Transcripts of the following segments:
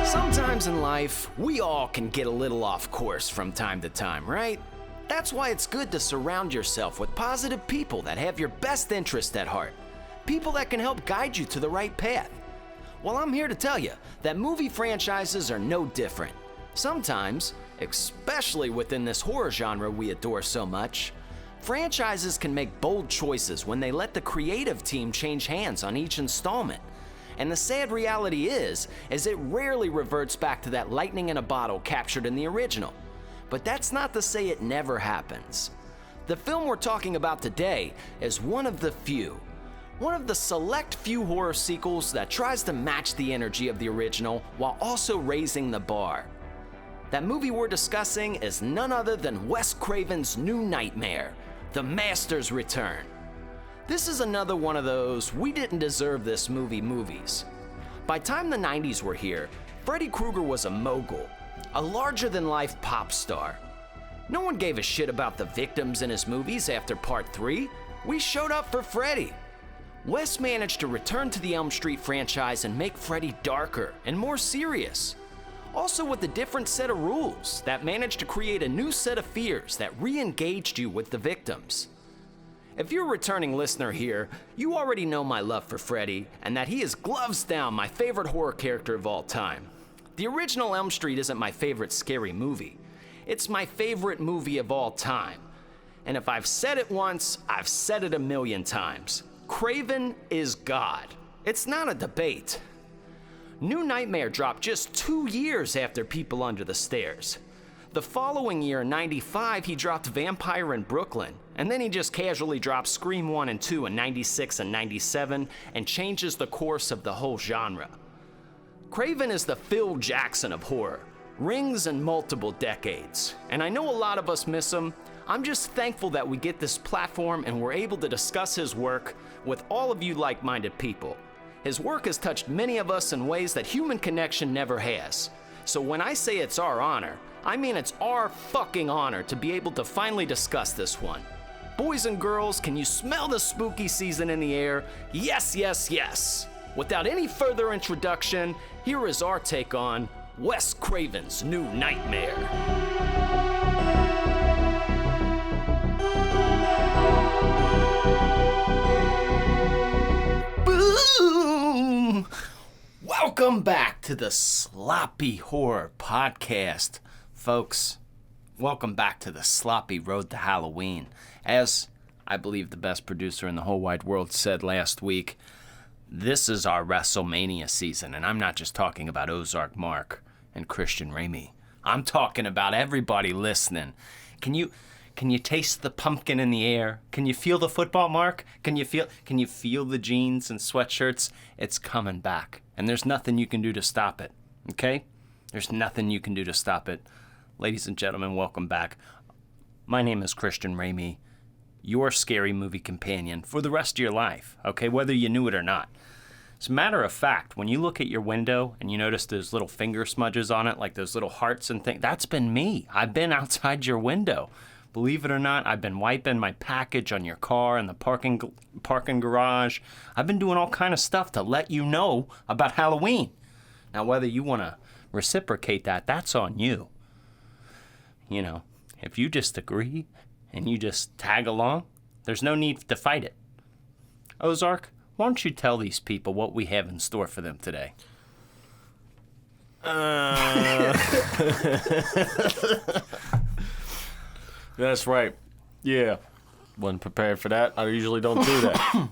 Sometimes in life, we all can get a little off course from time to time, right? That's why it's good to surround yourself with positive people that have your best interest at heart. People that can help guide you to the right path. Well, I'm here to tell you that movie franchises are no different. Sometimes, especially within this horror genre we adore so much, franchises can make bold choices when they let the creative team change hands on each installment. And the sad reality is it rarely reverts back to that lightning in a bottle captured in the original. But that's not to say it never happens. The film we're talking about today is one of the select few horror sequels that tries to match the energy of the original while also raising the bar. That movie we're discussing is none other than Wes Craven's New Nightmare, The Master's Return. This is another one of those we didn't deserve this movie movies. By time the 90s were here, Freddy Krueger was a mogul, a larger-than-life pop star. No one gave a shit about the victims in his movies after Part 3. We showed up for Freddy. Wes managed to return to the Elm Street franchise and make Freddy darker and more serious. Also with a different set of rules that managed to create a new set of fears that re-engaged you with the victims. If you're a returning listener here, you already know my love for Freddy and that he is gloves down my favorite horror character of all time. The original Elm Street isn't my favorite scary movie. It's my favorite movie of all time. And if I've said it once, I've said it a million times. Craven is God. It's not a debate. New Nightmare dropped just 2 years after People Under the Stairs. The following year, in '95, he dropped Vampire in Brooklyn, and then he just casually dropped Scream 1 and 2 in '96 and '97 and changes the course of the whole genre. Craven is the Phil Jackson of horror, rings in multiple decades, and I know a lot of us miss him. I'm just thankful that we get this platform and we're able to discuss his work with all of you like-minded people. His work has touched many of us in ways that human connection never has. So when I say it's our honor, I mean it's our fucking honor to be able to finally discuss this one. Boys and girls, can you smell the spooky season in the air? Yes, yes, yes. Without any further introduction, here is our take on Wes Craven's New Nightmare. Boom! Welcome back to the Sloppy Horror Podcast. Folks, welcome back to the sloppy road to Halloween. As I believe the best producer in the whole wide world said last week, this is our WrestleMania season, and I'm not just talking about Ozark Mark and Christian Ramey. I'm talking about everybody listening. Can you taste the pumpkin in the air? Can you feel the football, Mark? Can you feel the jeans and sweatshirts? It's coming back, and there's nothing you can do to stop it, okay? There's nothing you can do to stop it. Ladies and gentlemen, welcome back. My name is Christian Ramey, your scary movie companion for the rest of your life, okay, whether you knew it or not. As a matter of fact, when you look at your window and you notice those little finger smudges on it, like those little hearts and things, that's been me. I've been outside your window. Believe it or not, I've been wiping my package on your car in the parking garage. I've been doing all kind of stuff to let you know about Halloween. Now, whether you want to reciprocate that, that's on you. You know, if you just agree and you just tag along, there's no need to fight it. Ozark, why don't you tell these people what we have in store for them today? That's right. Yeah. Wasn't prepared for that. I usually don't do that.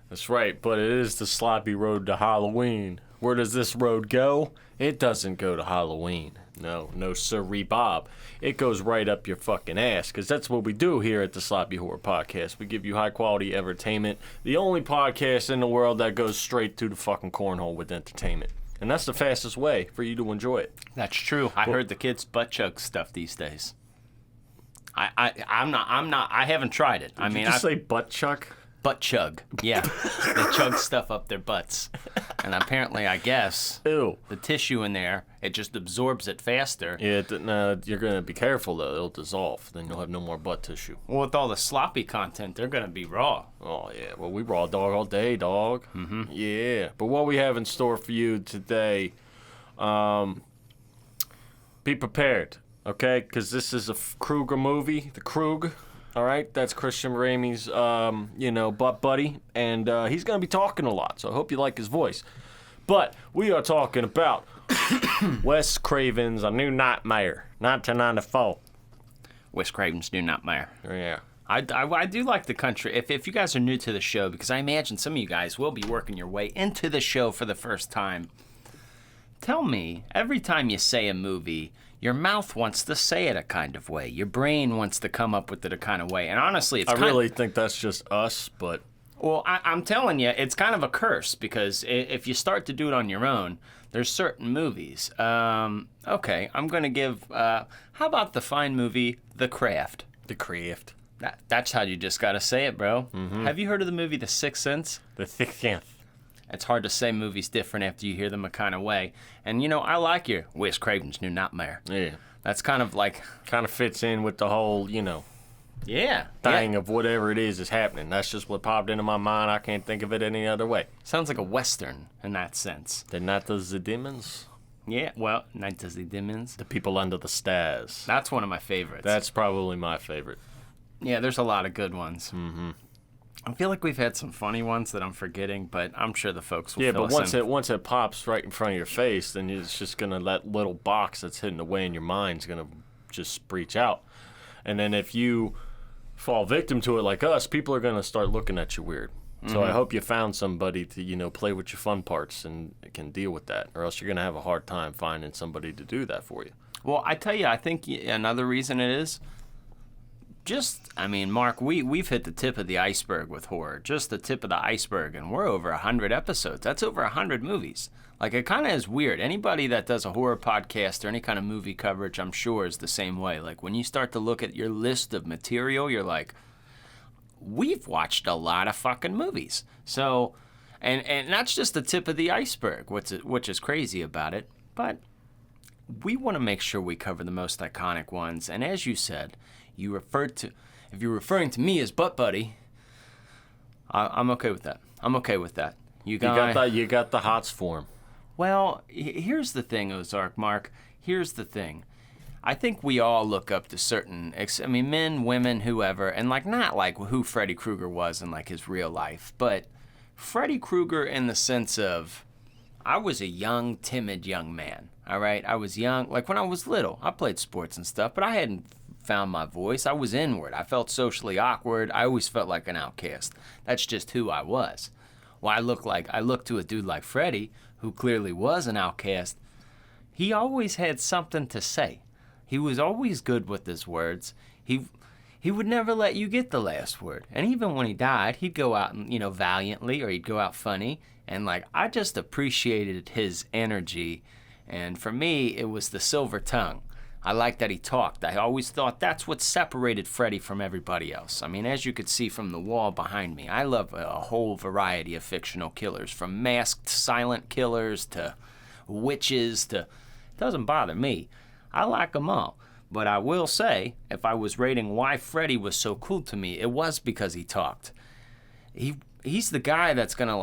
That's right, but it is the sloppy road to Halloween. Where does this road go? It doesn't go to Halloween. No sirree Bob. It goes right up your fucking ass, because that's what we do here at the Sloppy Horror Podcast. We give you high-quality entertainment. The only podcast in the world that goes straight to the fucking cornhole with entertainment. And that's the fastest way for you to enjoy it. That's true. I heard the kids butt chug stuff these days. I haven't tried it. Did you say butt chug? Butt chug. Yeah. They chug stuff up their butts. And apparently, I guess, Ew. the tissue in there, it just absorbs it faster. Yeah, no, you're going to be careful, though. It'll dissolve. Then you'll have no more butt tissue. Well, with all the sloppy content, they're going to be raw. Oh, yeah. Well, we raw dog all day, dog. Mm-hmm. Yeah. But what we have in store for you today, be prepared, okay? Because this is a Kruger movie, The Krug. All right, that's Christian Ramey's, butt buddy, and he's going to be talking a lot, so I hope you like his voice. But we are talking about Wes Craven's A New Nightmare, 1994. Wes Craven's New Nightmare. Yeah. I do like the country. If you guys are new to the show, because I imagine some of you guys will be working your way into the show for the first time, tell me, every time you say a movie, your mouth wants to say it a kind of way. Your brain wants to come up with it a kind of way. And honestly, it's I really think that's just us, but... Well, I'm telling you, it's kind of a curse, because if you start to do it on your own, there's certain movies. Okay, I'm going to give... how about the fine movie, The Craft? The Craft. That's how you just got to say it, bro. Mm-hmm. Have you heard of the movie The Sixth Sense? The Sixth Sense. It's hard to say movies different after you hear them a kind of way. And, I like your Wes Craven's New Nightmare. Yeah. That's kind of like... Kind of fits in with the whole, Yeah. thing of whatever it is happening. That's just what popped into my mind. I can't think of it any other way. Sounds like a Western in that sense. The Night of the Demons? Yeah, well, Night of the Demons. The People Under the Stairs. That's one of my favorites. That's probably my favorite. Yeah, there's a lot of good ones. Mm-hmm. I feel like we've had some funny ones that I'm forgetting, but I'm sure the folks will fill us in. Yeah, but once it pops right in front of your face, then it's just going to, that little box that's hidden away in your mind is going to just breach out. And then if you fall victim to it like us, people are going to start looking at you weird. Mm-hmm. So I hope you found somebody to, play with your fun parts and can deal with that, or else you're going to have a hard time finding somebody to do that for you. Well, I tell you, I think another reason it is, Mark, we've hit the tip of the iceberg with horror. Just the tip of the iceberg, and we're over 100 episodes. That's over 100 movies. Like, it kind of is weird. Anybody that does a horror podcast or any kind of movie coverage, I'm sure, is the same way. Like, when you start to look at your list of material, you're like, we've watched a lot of fucking movies. So, and that's just the tip of the iceberg, which is crazy about it. But we want to make sure we cover the most iconic ones. And as you said, if you're referring to me as butt buddy, I'm okay with that. I'm okay with that. You got the hots for him. Well, here's the thing, Ozark Mark. Here's the thing. I think we all look up to certain, men, women, whoever, and not like who Freddy Krueger was in like his real life, but Freddy Krueger in the sense of, I was a young, timid young man. All right, I was young. Like when I was little, I played sports and stuff, but I hadn't found my voice. I was inward. I felt socially awkward. I always felt like an outcast. That's just who I was. Well, I look to a dude like Freddy, who clearly was an outcast. He always had something to say. He was always good with his words. He would never let you get the last word. And even when he died, he'd go out and, valiantly, or he'd go out funny. And I just appreciated his energy. And for me, it was the silver tongue. I like that he talked. I always thought that's what separated Freddy from everybody else. As you could see from the wall behind me, I love a whole variety of fictional killers, from masked silent killers to witches to... It doesn't bother me. I like them all. But I will say, if I was rating why Freddy was so cool to me, it was because he talked. He's the guy that's gonna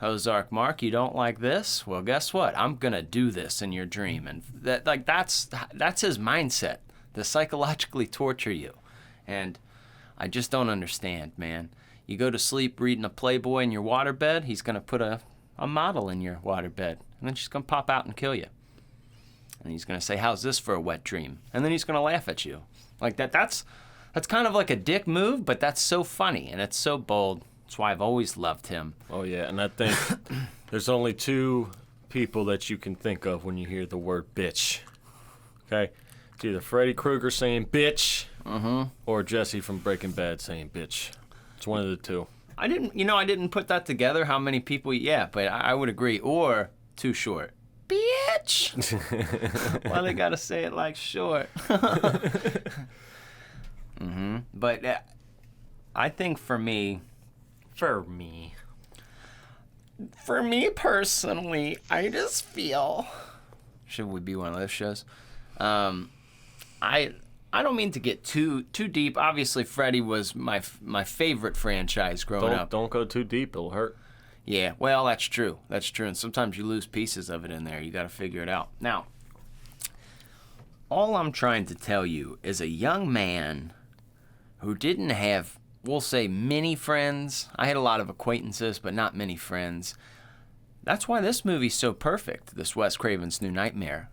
Ozark Mark, you don't like this? Well, guess what? I'm gonna do this in your dream, and that's his mindset, to psychologically torture you. And I just don't understand, man. You go to sleep reading a Playboy in your waterbed, he's gonna put a model in your waterbed, and then she's gonna pop out and kill you. And he's gonna say, "How's this for a wet dream?" And then he's gonna laugh at you. Like that's kind of like a dick move, but that's so funny and it's so bold. That's why I've always loved him. Oh, yeah, and I think there's only two people that you can think of when you hear the word bitch. Okay? It's either Freddy Krueger saying bitch, or Jesse from Breaking Bad saying bitch. It's one of the two. I didn't put that together, how many people, but I would agree. Or, too short. Bitch! Why they gotta say it like short? But I think for me, For me personally, I just feel. Should we be one of those shows? I don't mean to get too deep. Obviously, Freddy was my favorite franchise growing up. Don't go too deep; it'll hurt. Yeah, well, that's true. That's true, and sometimes you lose pieces of it in there. You got to figure it out. Now, all I'm trying to tell you is a young man who didn't have, we'll say, many friends. I had a lot of acquaintances, but not many friends. That's why this movie's so perfect, this Wes Craven's New Nightmare.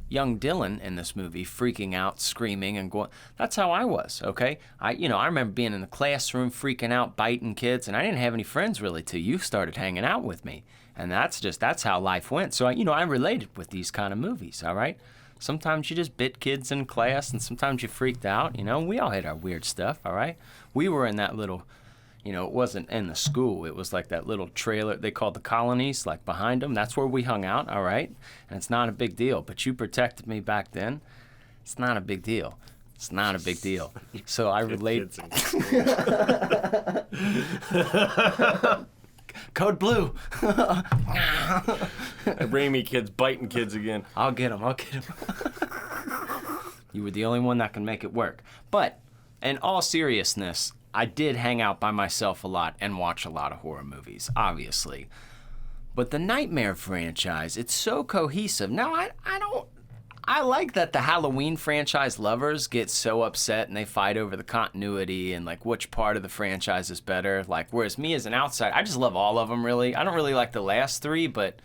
Young Dylan in this movie freaking out, screaming, and going. That's how I was, okay? I remember being in the classroom freaking out, biting kids, and I didn't have any friends really till you started hanging out with me. And that's how life went. So, I related with these kind of movies, all right? Sometimes you just bit kids in class, and sometimes you freaked out. We all had our weird stuff, all right? We were in that little... it wasn't in the school. It was like that little trailer they called the colonies, like behind them. That's where we hung out, all right? And it's not a big deal. But you protected me back then. It's not a big deal. It's not a big deal. So I relate. Code Blue. Raimi kids biting kids again. I'll get him. You were the only one that can make it work. But in all seriousness, I did hang out by myself a lot and watch a lot of horror movies, obviously. But the Nightmare franchise, it's so cohesive. Now, I like that the Halloween franchise lovers get so upset and they fight over the continuity and, like, which part of the franchise is better. Like, whereas me as an outsider, I just love all of them, really. I don't really like the last three, but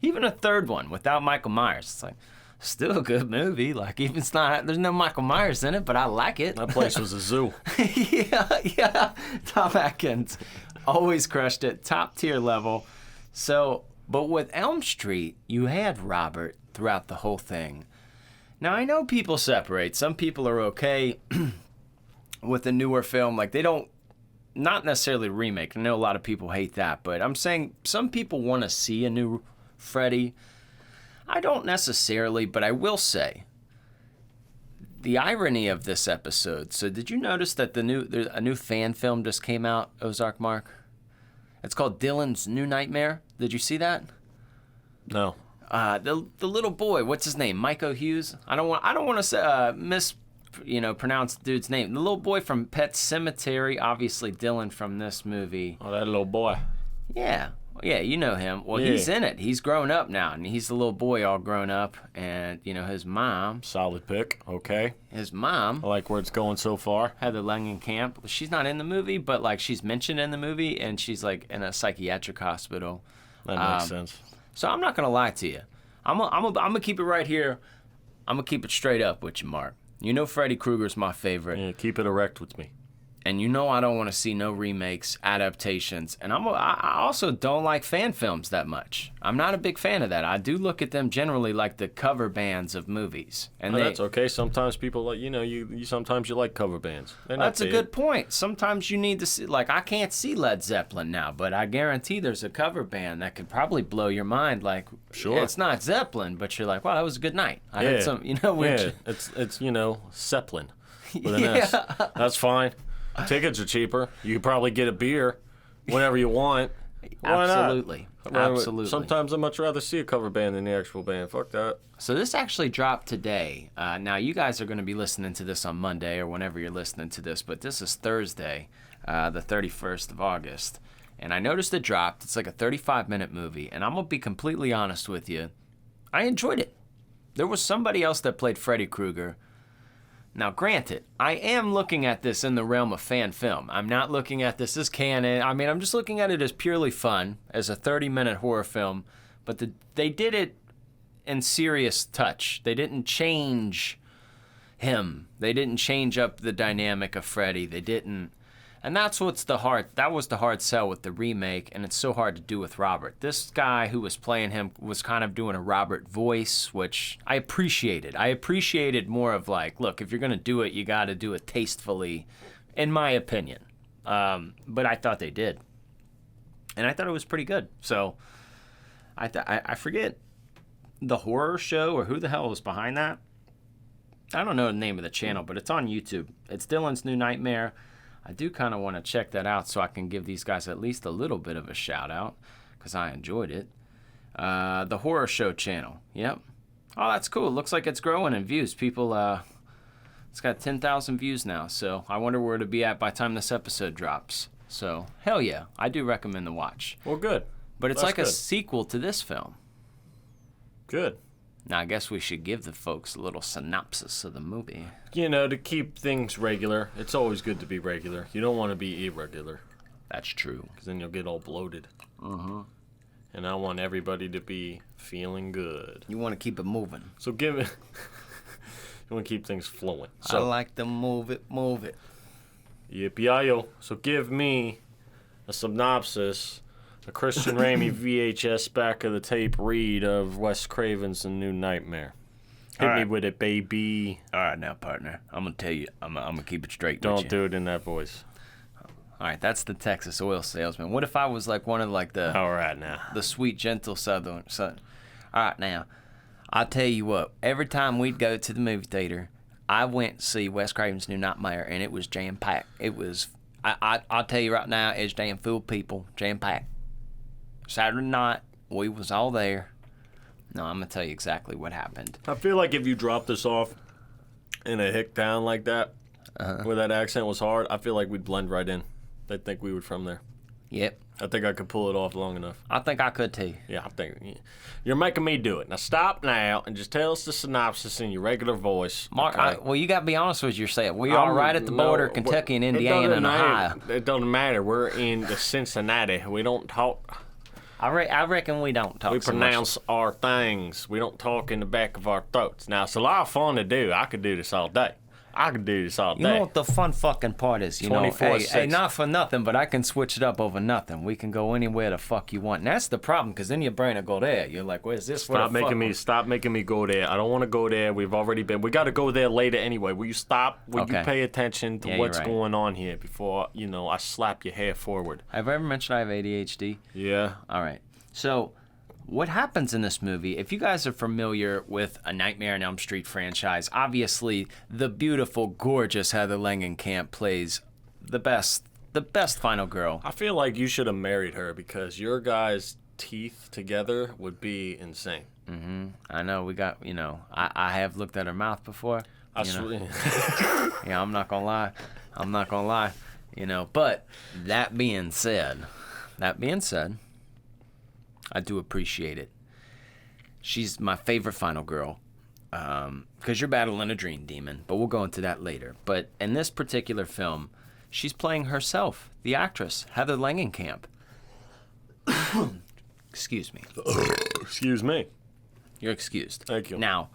even a third one without Michael Myers, it's like... Still a good movie. Like, even it's not, there's no Michael Myers in it, but I like it. That place was a zoo. yeah. Tom Atkins always crushed it, top tier level. So, but with Elm Street, you had Robert throughout the whole thing. Now, I know people separate. Some people are okay with a newer film. Like, they don't, not necessarily remake. I know a lot of people hate that, but I'm saying some people want to see a new Freddy. I don't necessarily, but I will say the irony of this episode. So did you notice that a new fan film just came out, Ozark Mark? It's called Dylan's New Nightmare. Did you see that? No. The little boy, what's his name? Micah Hughes? I don't want to say pronounce the dude's name. The little boy from Pet Sematary, obviously Dylan from this movie. Oh, that little boy. Yeah. Yeah, you know him. Well, yeah. He's in it. He's grown up now, and he's the little boy all grown up. And, his mom... Solid pick. Okay. His mom... I like where it's going so far. Heather Langenkamp. She's not in the movie, but, like, she's mentioned in the movie, and she's, like, in a psychiatric hospital. That makes sense. So I'm not going to lie to you. I'm going to keep it right here. I'm going to keep it straight up with you, Mark. Freddy Krueger's my favorite. Yeah, keep it erect with me. And I don't want to see no remakes, adaptations. And I also don't like fan films that much. I'm not a big fan of that. I do look at them generally like the cover bands of movies. And that's okay. Sometimes people like, you sometimes you like cover bands. That's a good point. Sometimes you need to see, like, I can't see Led Zeppelin now, but I guarantee there's a cover band that could probably blow your mind. Like, sure, it's not Zeppelin, but you're like, wow, that was a good night. I heard some, it's Zeppelin with an S. That's fine. Tickets are cheaper. You could probably get a beer whenever you want. Why Absolutely. not? Absolutely. Sometimes I'd much rather see a cover band than the actual band. Fuck that. So this actually dropped today. Now, you guys are going to be listening to this on Monday or whenever you're listening to this, but this is Thursday, the 31st of August. And I noticed it dropped. It's like a 35-minute movie. And I'm going to be completely honest with you. I enjoyed it. There was somebody else that played Freddy Krueger. Now, granted, I am looking at this in the realm of fan film. I'm not looking at this as canon. I mean, I'm just looking at it as purely fun, as a 30-minute horror film. But they did it in serious touch. They didn't change him. They didn't change up the dynamic of Freddy. They didn't. And that was the hard sell with the remake, and it's so hard to do with Robert. This guy who was playing him was kind of doing a Robert voice, which I appreciated. I appreciated more of like, look, if you're going to do it, you got to do it tastefully, in my opinion. But I thought they did. And I thought it was pretty good. So I forget the horror show or who the hell was behind that. I don't know the name of the channel, but it's on YouTube. It's Dylan's New Nightmare. I do kind of want to check that out so I can give these guys at least a little bit of a shout out, because I enjoyed it. The Horror Show channel. Yep. Oh, that's cool. Looks like it's growing in views. People, it's got 10,000 views now, so I wonder where it'll be at by the time this episode drops. So, hell yeah, I do recommend the watch. Well, good. But it's That's like good. a sequel to this film. Good. Now, I guess we should give the folks a little synopsis of the movie. You know, to keep things regular, it's always good to be regular. You don't want to be irregular, That's true. because then you'll get all bloated. Uh-huh. And I want everybody to be feeling good. You want to keep it moving. So give it... you want to keep things flowing. I So, like to move it, move it. yippee-yi-yo. So give me a synopsis, a Christian Ramey VHS back of the tape read of Wes Craven's The New Nightmare. Hit All me right. with it, baby. All right, now, partner. I'm going to tell you. I'm going to keep it straight with Don't you. do it in that voice. All right, that's the Texas oil salesman. What if I was like one of like the All right, now. the sweet, gentle Southern? All right, now, I'll tell you what. Every time we'd go to the movie theater, I went to see Wes Craven's New Nightmare, and it was jam-packed. It was, I'll tell you right now, it's damn full of people, jam-packed. Saturday night, we was all there. No, I'm going to tell you exactly what happened. I feel like if you drop this off in a hick town like that, where that accent was hard, I feel like we'd blend right in. They'd think we were from there. Yep, I think I could pull it off long enough. I think I could too. Yeah, I think you're making me do it. Now stop now and just tell us the synopsis in your regular voice. Mark, okay? well, you got to be honest with yourself. We are right at the border of Kentucky and Indiana and Ohio. It doesn't matter. We're in the Cincinnati. We don't talk. I reckon we don't talk We so much. pronounce our things. We don't talk in the back of our throats. Now, it's a lot of fun to do. I could do this all day. I could do this all day. You know what the fun fucking part is? You know, 24/6. hey, not for nothing, but I can switch it up over nothing. We can go anywhere the fuck you want. And that's the problem, because then your brain will go there. You're like, where's this? Stop making me go there. I don't want to go there. We've already been. We got to go there later anyway. Will you stop? Will you Okay. pay attention to Yeah, what's you're right. going on here before, I slap your hair forward? Have I ever mentioned I have ADHD? Yeah. All right. So, what happens in this movie, if you guys are familiar with a Nightmare on Elm Street franchise, obviously the beautiful, gorgeous Heather Langenkamp plays the best final girl. I feel like you should have married her because your guys' teeth together would be insane. I know, we got, I have looked at her mouth before. I you know. swear. Yeah, I'm not gonna lie. But that being said, I do appreciate it. She's my favorite final girl, because you're battling a dream demon, but we'll go into that later. But in this particular film, she's playing herself, the actress, Heather Langenkamp. Excuse me. Excuse me. You're excused. Thank you. Now,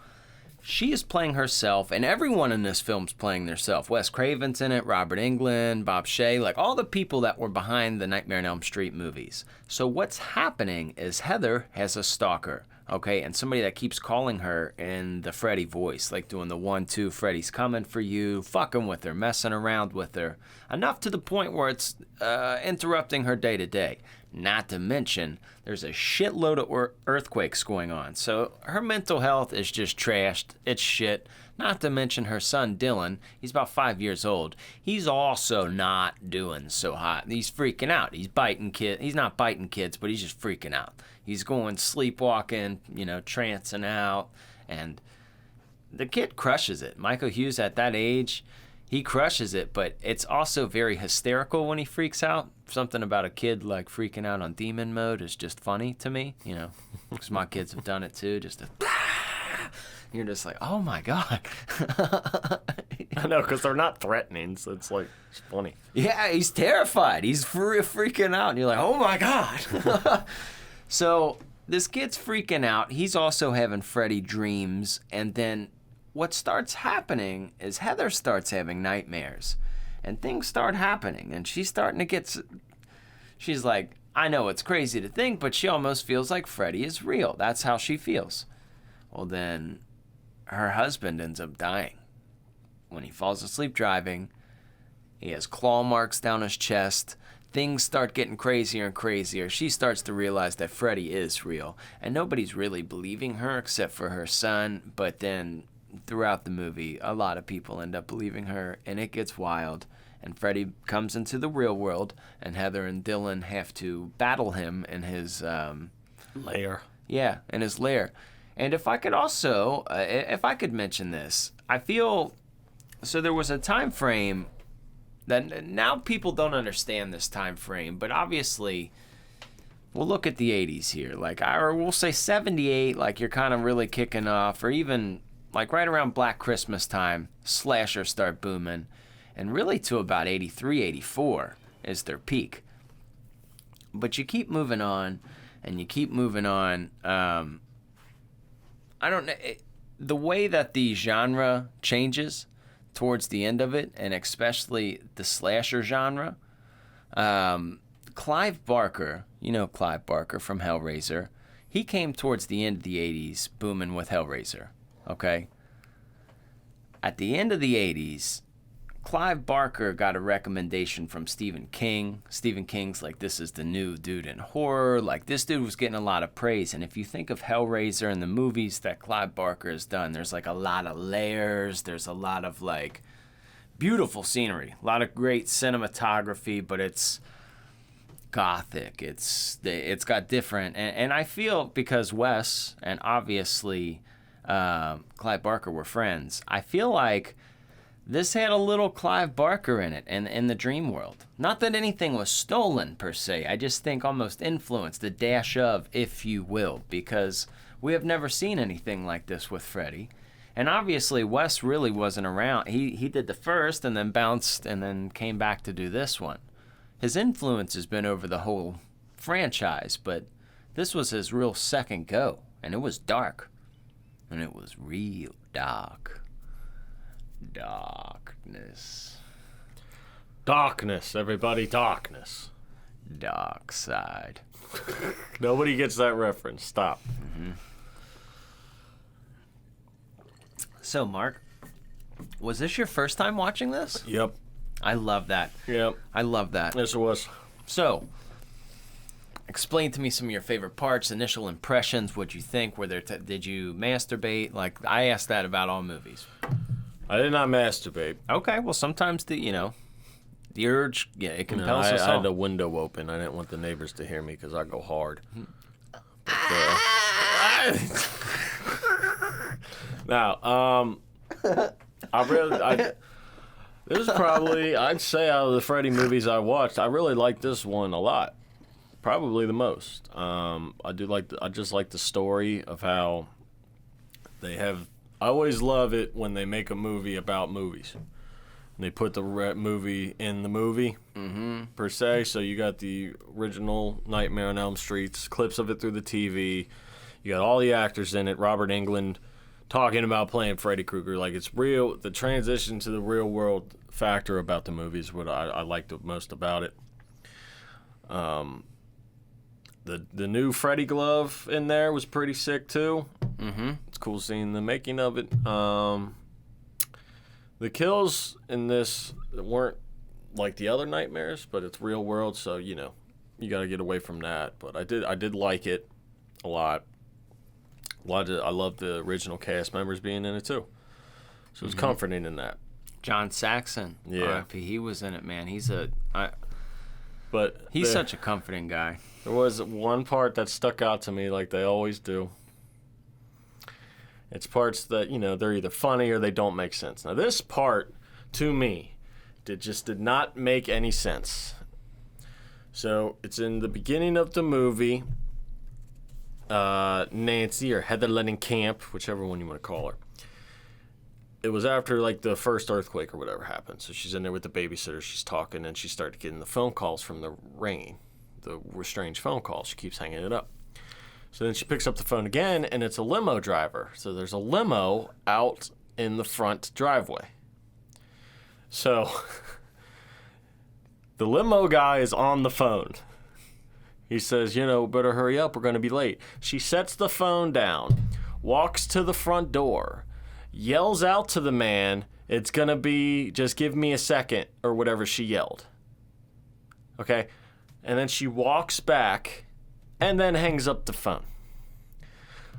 she is playing herself, and everyone in this film's playing themselves. Wes Craven's in it, Robert Englund, Bob Shea, like all the people that were behind the Nightmare on Elm Street movies. So what's happening is Heather has a stalker, okay, and somebody that keeps calling her in the Freddy voice, like doing the 1-2, Freddy's coming for you, fucking with her, messing around with her, enough to the point where it's interrupting her day-to-day. Not to mention, there's a shitload of earthquakes going on. So her mental health is just trashed. It's shit. Not to mention her son, Dylan. He's about 5 years old. He's also not doing so hot. He's freaking out. He's biting kids. He's not biting kids, but he's just freaking out. He's going sleepwalking, trancing out. And the kid crushes it. Michael Hughes at that age, he crushes it, but it's also very hysterical when he freaks out. Something about a kid like freaking out on demon mode is just funny to me, because my kids have done it too. You're just like, oh my God. I know, because they're not threatening, so it's funny. Yeah, he's terrified. He's freaking out. And you're like, oh my God. So this kid's freaking out. He's also having Freddy dreams. And then what starts happening is Heather starts having nightmares. And things start happening. And she's starting to get... She's like, I know it's crazy to think, but she almost feels like Freddy is real. That's how she feels. Well, then her husband ends up dying. When he falls asleep driving, he has claw marks down his chest. Things start getting crazier and crazier. She starts to realize that Freddy is real. And nobody's really believing her except for her son. But then throughout the movie, a lot of people end up believing her, and it gets wild. and Freddy comes into the real world, and Heather and Dylan have to battle him in his Lair. Yeah, in his lair. And if I could also, if I could mention this, I feel so. There was a time frame that now people don't understand this time frame, but obviously, we'll look at the 80s here, or we'll say 78, like you're kind of really kicking off, or even like right around Black Christmas time, slashers start booming, and really to about 83, 84 is their peak. But you keep moving on, and you keep moving on. I don't know, the way that the genre changes towards the end of it, and especially the slasher genre. Clive Barker, you know Clive Barker from Hellraiser, he came towards the end of the 80s booming with Hellraiser, okay? At the end of the 80s, Clive Barker got a recommendation from Stephen King. Stephen King's like, this is the new dude in horror. Like, this dude was getting a lot of praise. And if you think of Hellraiser and the movies that Clive Barker has done, there's like a lot of layers. There's a lot of like beautiful scenery, a lot of great cinematography, but it's gothic. It's got different. And I feel because Wes and obviously Clive Barker were friends, I feel like this had a little Clive Barker in it, and in the dream world. Not that anything was stolen, per se. I just think almost influenced, a dash of, if you will, because we have never seen anything like this with Freddy. And obviously, Wes really wasn't around. He did the first, and then bounced, and then came back to do this one. His influence has been over the whole franchise, but this was his real second go, and it was dark. And it was real dark. Darkness, everybody, darkness. Dark side. Nobody gets that reference. Stop. Mm-hmm. So, Mark, was this your first time watching this? Yep. I love that. Yep. I love that. Yes, it was. So, explain to me some of your favorite parts, initial impressions. What'd you think? Did you masturbate? Like, I asked that about all movies. I did not masturbate. Okay, well, sometimes the urge, it compels us all. I had the window open. I didn't want the neighbors to hear me because I go hard. Now, this is probably, I'd say out of the Freddy movies I watched, I really like this one a lot. Probably the most. I just like the story of how they have. I always love it when they make a movie about movies. And they put the movie in the movie, per se. So you got the original Nightmare on Elm Street, clips of it through the TV. You got all the actors in it. Robert Englund talking about playing Freddy Krueger. Like, it's real. The transition to the real world factor about the movie is what I liked the most about it. The new Freddy glove in there was pretty sick too. It's cool seeing the making of it. The kills in this weren't like the other nightmares, but it's real world, so you gotta get away from that. But I did like it a lot. I love the original cast members being in it too, so it's comforting in that. John Saxon, yeah, R.I.P., he was in it, man. He's he's such a comforting guy. There was one part that stuck out to me, like they always do. It's parts that, they're either funny or they don't make sense. Now, this part, to me, did not make any sense. So, it's in the beginning of the movie. Nancy, or Heather Camp, whichever one you want to call her. It was after, like, the first earthquake or whatever happened. So, she's in there with the babysitter. She's talking, and she started getting the phone calls from the ringing. The strange phone calls. She keeps hanging it up. So then she picks up the phone again, and it's a limo driver. So there's a limo out in the front driveway. So the limo guy is on the phone. He says, better hurry up. We're going to be late. She sets the phone down, walks to the front door, yells out to the man, it's going to be, just give me a second, or whatever she yelled. Okay? And then she walks back and then hangs up the phone.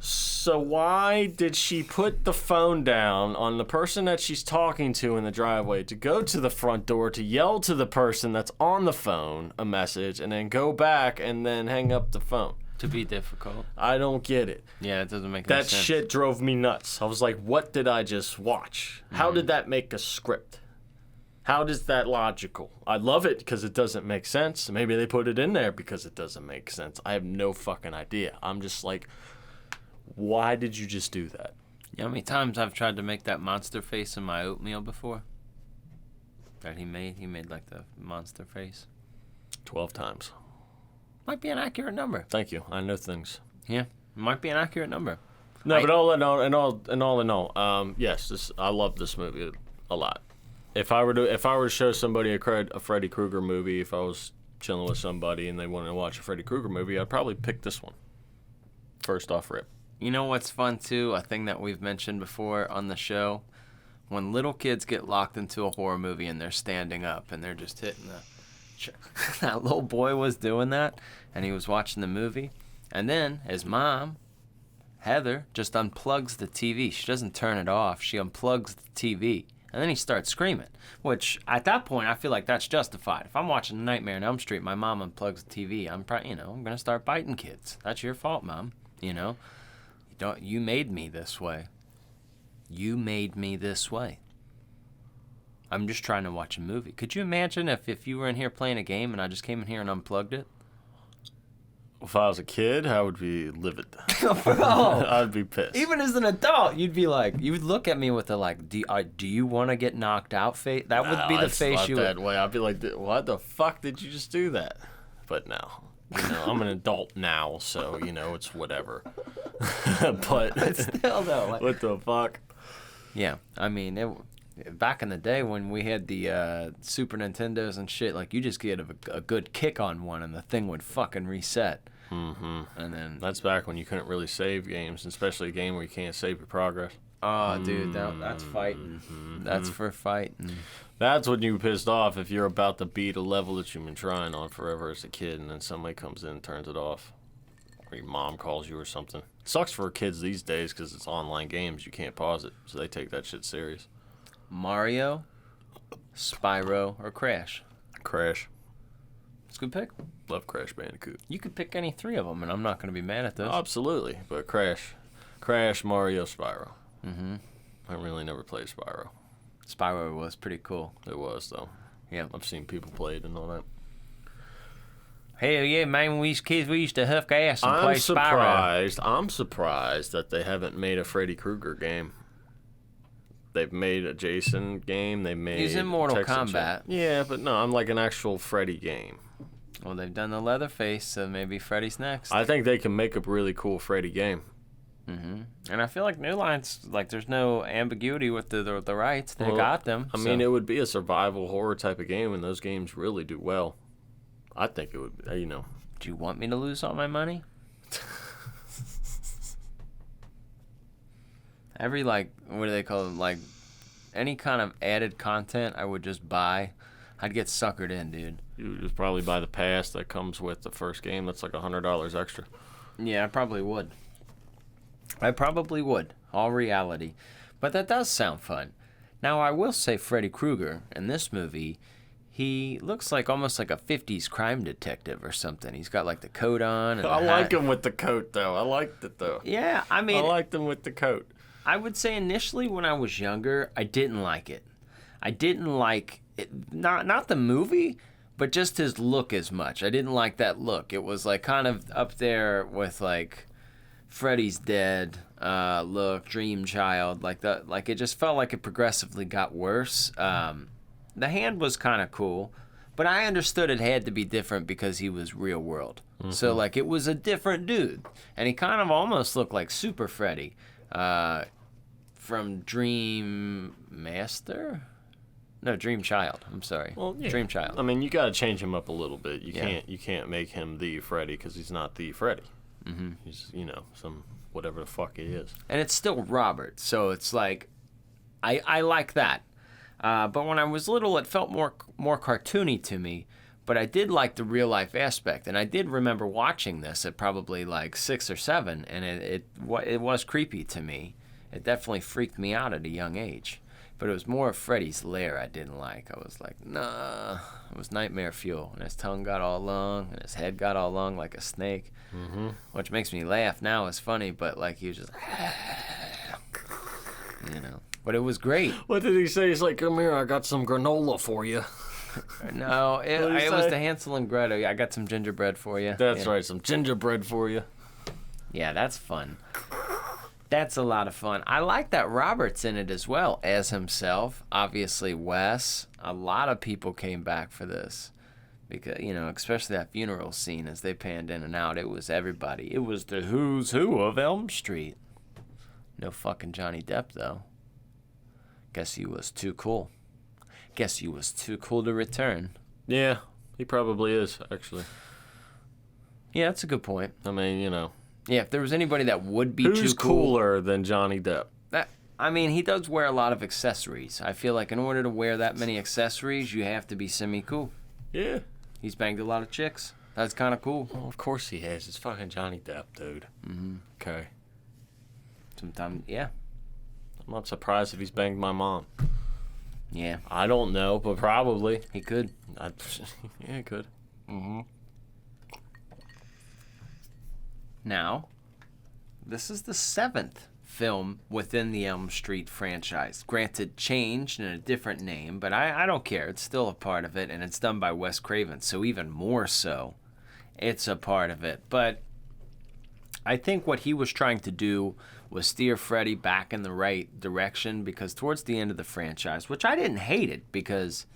So why did she put the phone down on the person that she's talking to in the driveway to go to the front door to yell to the person that's on the phone a message and then go back and then hang up the phone? To be difficult. I don't get it. Yeah, it doesn't make any That sense. shit drove me nuts. I was like, what did I just watch? How did that make a script? How is that logical? I love it because it doesn't make sense. Maybe they put it in there because it doesn't make sense. I have no fucking idea. I'm just like, why did you just do that? You know how many times I've tried to make that monster face in my oatmeal before? That he made? He made like the monster face. 12 times. Might be an accurate number. Thank you. I know things. Yeah, it might be an accurate number. No, but all in all, yes, I love this movie a lot. If I were to show somebody a Freddy Krueger movie, if I was chilling with somebody and they wanted to watch a Freddy Krueger movie, I'd probably pick this one. First off rip. You know what's fun too? A thing that we've mentioned before on the show, when little kids get locked into a horror movie and they're standing up and they're just hitting the. That little boy was doing that, and he was watching the movie, and then his mom, Heather, just unplugs the TV. She doesn't turn it off. She unplugs the TV. And then he starts screaming, which at that point I feel like that's justified. If I'm watching Nightmare on Elm Street, my mom unplugs the TV. I'm gonna start biting kids. That's your fault, Mom. You made me this way. You made me this way. I'm just trying to watch a movie. Could you imagine if you were in here playing a game and I just came in here and unplugged it? If I was a kid, I would be livid. Bro, I'd be pissed. even as an adult, you would look at me with the like, do you want to get knocked out face? That would be the face you would. That way. I'd be like, what the fuck did you just do that? But no. I'm an adult now, so, it's whatever. But Still though, like, what the fuck? yeah, I mean, back in the day when we had the Super Nintendos and shit, like you just get a good kick on one and the thing would fucking reset. Mm-hmm. And then That's back when you couldn't really save games, especially a game where you can't save your progress. oh, dude, that's fighting. That's for fighting. That's when you pissed off if you're about to beat a level that you've been trying on forever as a kid, and then somebody comes in and turns it off, or your mom calls you or something. It sucks for kids these days because it's online games. You can't pause it, so they take that shit serious. Mario, Spyro, or Crash. Crash. It's a good pick. Love Crash Bandicoot. You could pick any three of them, and I'm not going to be mad at those. Absolutely, but Crash, Mario, Spyro. Mm-hmm. I really never played Spyro. Spyro was pretty cool. It was, though. Yeah. I've seen people play it and all that. Hell yeah, man, when we was kids, we used to huff gas and play Spyro. I'm surprised that they haven't made a Freddy Krueger game. They've made a Jason game. They made. He's in Mortal Texas Kombat. Yeah, but no, I'm like an actual Freddy game. Well, they've done the Leatherface, so maybe Freddy's next. I think they can make a really cool Freddy game. Mm-hmm. And I feel like New Line's, like, there's no ambiguity with the rights. They got them. I mean, it would be a survival horror type of game, and those games really do well. I think it would, Do you want me to lose all my money? Every, like, what do they call them? Like, any kind of added content I would just buy. I'd get suckered in, dude. You would just probably buy the pass that comes with the first game. That's like $100 extra. Yeah, I probably would. All reality. But that does sound fun. Now, I will say Freddy Krueger, in this movie, he looks like almost like a 50s crime detective or something. He's got, like, the coat on. And I like him with the coat, though. I liked it, though. Yeah, I mean, I liked him with the coat. I would say initially when I was younger, I didn't like it. I didn't like it, not the movie, but just his look as much. I didn't like that look. It was like kind of up there with like Freddy's Dead look, Dream Child, like that. Like it just felt like it progressively got worse. The hand was kind of cool, but I understood it had to be different because he was real world. Mm-hmm. So like it was a different dude, and he kind of almost looked like Super Freddy. From Dream Child. I'm sorry. Well, yeah. Dream Child. I mean, you got to change him up a little bit. You can't make him the Freddy because he's not the Freddy. Mm-hmm. He's some whatever the fuck he is. And it's still Robert, so it's like I like that. But when I was little, it felt more cartoony to me. But I did like the real life aspect, and I did remember watching this at probably like 6 or 7, and it was creepy to me. It definitely freaked me out at a young age. But it was more of Freddy's lair I didn't like. I was like, nah. It was nightmare fuel, and his tongue got all long, and his head got all long like a snake, which makes me laugh now. It's funny, but like he was just, you know. But it was great. What did he say? He's like, come here, I got some granola for you. No, it was the Hansel and Gretel. I got some gingerbread for you. That's right, some gingerbread for you. Yeah, that's fun. That's a lot of fun. I like that Robert's in it as well as himself. Obviously, Wes. A lot of people came back for this because, you know, especially that funeral scene as they panned in and out. It was everybody. It was the who's who of Elm Street. No fucking Johnny Depp, though. Guess he was too cool. Guess he was too cool to return. Yeah, he probably is, actually. Yeah, that's a good point. I mean, you know. Yeah, if there was anybody that would be too cool. Who's cooler than Johnny Depp? I mean, he does wear a lot of accessories. I feel like in order to wear that many accessories, you have to be semi-cool. Yeah. He's banged a lot of chicks. That's kind of cool. Well, of course he has. It's fucking Johnny Depp, dude. Mm-hmm. Okay. Sometimes, yeah. I'm not surprised if he's banged my mom. Yeah. I don't know, but probably. He could. Yeah, he could. Mm-hmm. Now, this is the 7th film within the Elm Street franchise. Granted, changed in a different name, but I don't care. It's still a part of it, and it's done by Wes Craven, so even more so, it's a part of it. But I think what he was trying to do was steer Freddy back in the right direction, because towards the end of the franchise, which I didn't hate it, because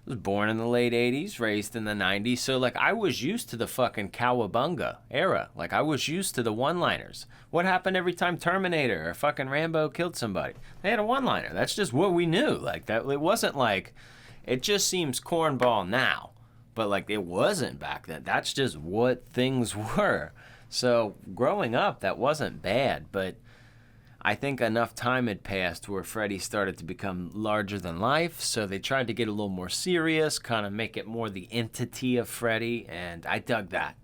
I was born in the late 80s, raised in the 90s, so like I was used to the fucking cowabunga era. Like I was used to the one-liners. What happened every time Terminator or fucking Rambo killed somebody? They had a one-liner. That's just what we knew. Like that, it wasn't like, it just seems cornball now, but like it wasn't back then. That's just what things were. So growing up, that wasn't bad, but I think enough time had passed where Freddy started to become larger than life, so they tried to get a little more serious, kind of make it more the entity of Freddy, and I dug that.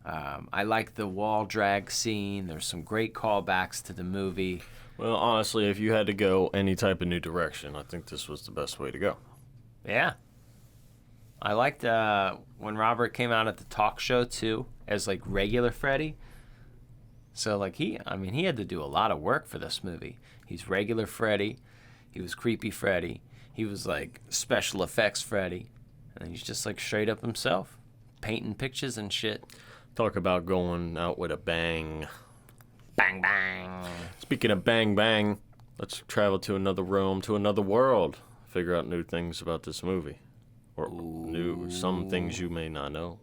I like the wall drag scene. There's some great callbacks to the movie. Well, honestly, if you had to go any type of new direction, I think this was the best way to go. Yeah. I liked when Robert came out at the talk show, too, as, like, regular Freddy. So, like, he had to do a lot of work for this movie. He's regular Freddy. He was creepy Freddy. He was, like, special effects Freddy. And he's just, like, straight up himself. Painting pictures and shit. Talk about going out with a bang. Bang, bang. Speaking of bang, bang, let's travel to another realm, to another world. Figure out new things about this movie. Or some things you may not know.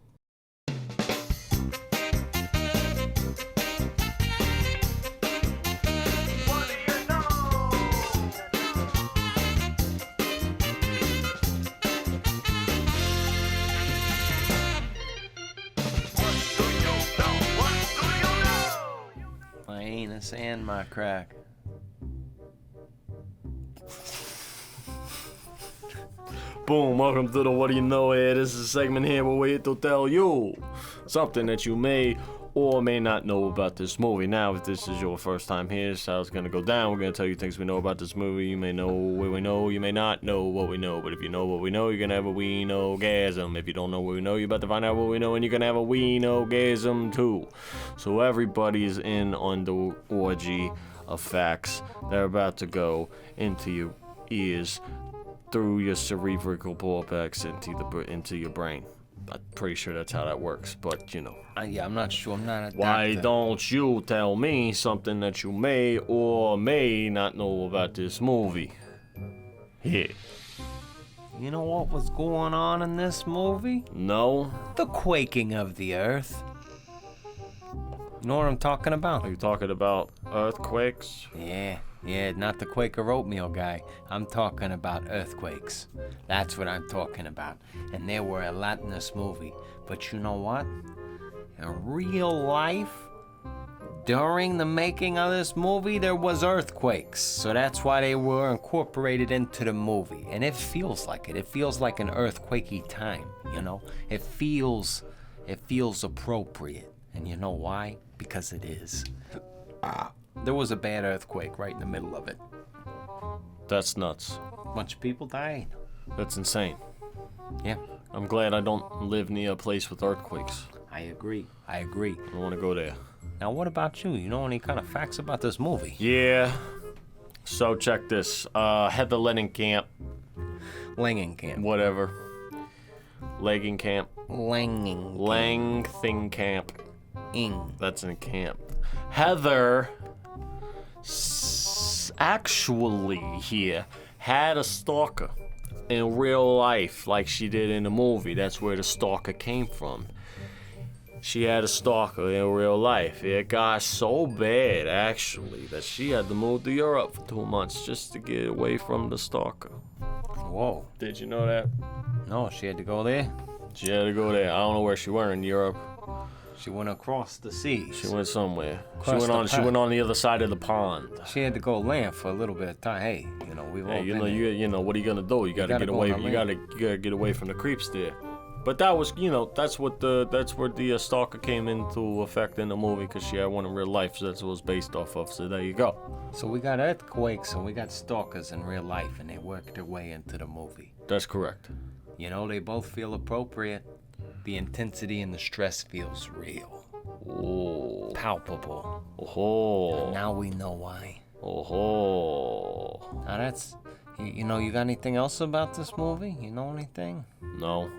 My anus and my crack. Boom, welcome to the What Do You Know here. This is a segment here where we're here to tell you something that you may or may not know about this movie. Now, if this is your first time here, this is how it's going to go down. We're going to tell you things we know about this movie. You may know what we know, you may not know what we know. But if you know what we know, you're going to have a ween-o-gasm. If you don't know what we know, you're about to find out what we know, and you're going to have a ween-o-gasm too. So everybody is in on the orgy of facts that are about to go into your ears, through your cerebral cortex into your brain. I'm pretty sure that's how that works, but you know. Yeah, I'm not sure. I'm not a doctor. Why don't you tell me something that you may or may not know about this movie? Here. You know what was going on in this movie? No? The quaking of the earth. You know what I'm talking about? Are you talking about earthquakes? Yeah, not the Quaker oatmeal guy. I'm talking about earthquakes. That's what I'm talking about. And there were a lot in this movie. But you know what? In real life, during the making of this movie, there was earthquakes. So that's why they were incorporated into the movie. And it feels like it. It feels like an earthquakey time, you know? It feels appropriate. And you know why? Because it is. There was a bad earthquake right in the middle of it. That's nuts. A bunch of people died. That's insane. Yeah, I'm glad I don't live near a place with earthquakes. I agree. I don't want to go there. Now, what about you? You know any kind of facts about this movie? Yeah. So check this. Heather Langenkamp. Langenkamp. Whatever. Langenkamp. Langthingkamp. That's in camp. Heather actually here had a stalker in real life like she did in the movie. That's where the stalker came from. She had a stalker in real life. It got so bad, actually, that she had to move to Europe for 2 months just to get away from the stalker. Whoa. Did you know that? No, she had to go there? She had to go there. I don't know where she went in Europe. She went across the seas. She went somewhere. She Across went on the other side of the pond. She had to go land for a little bit of time. Hey, we've all been there. You know, what are you gonna do? You gotta get away. You gotta get away from the creeps there. But that was, that's where the stalker came into effect in the movie, because she had one in real life, so that's what it was based off of. So there you go. So we got earthquakes and we got stalkers in real life, and they worked their way into the movie. That's correct. They both feel appropriate. The intensity and the stress feels real. Oh. Palpable. Oh. And now we know why. Oh. Now that's, you got anything else about this movie? You know anything? No.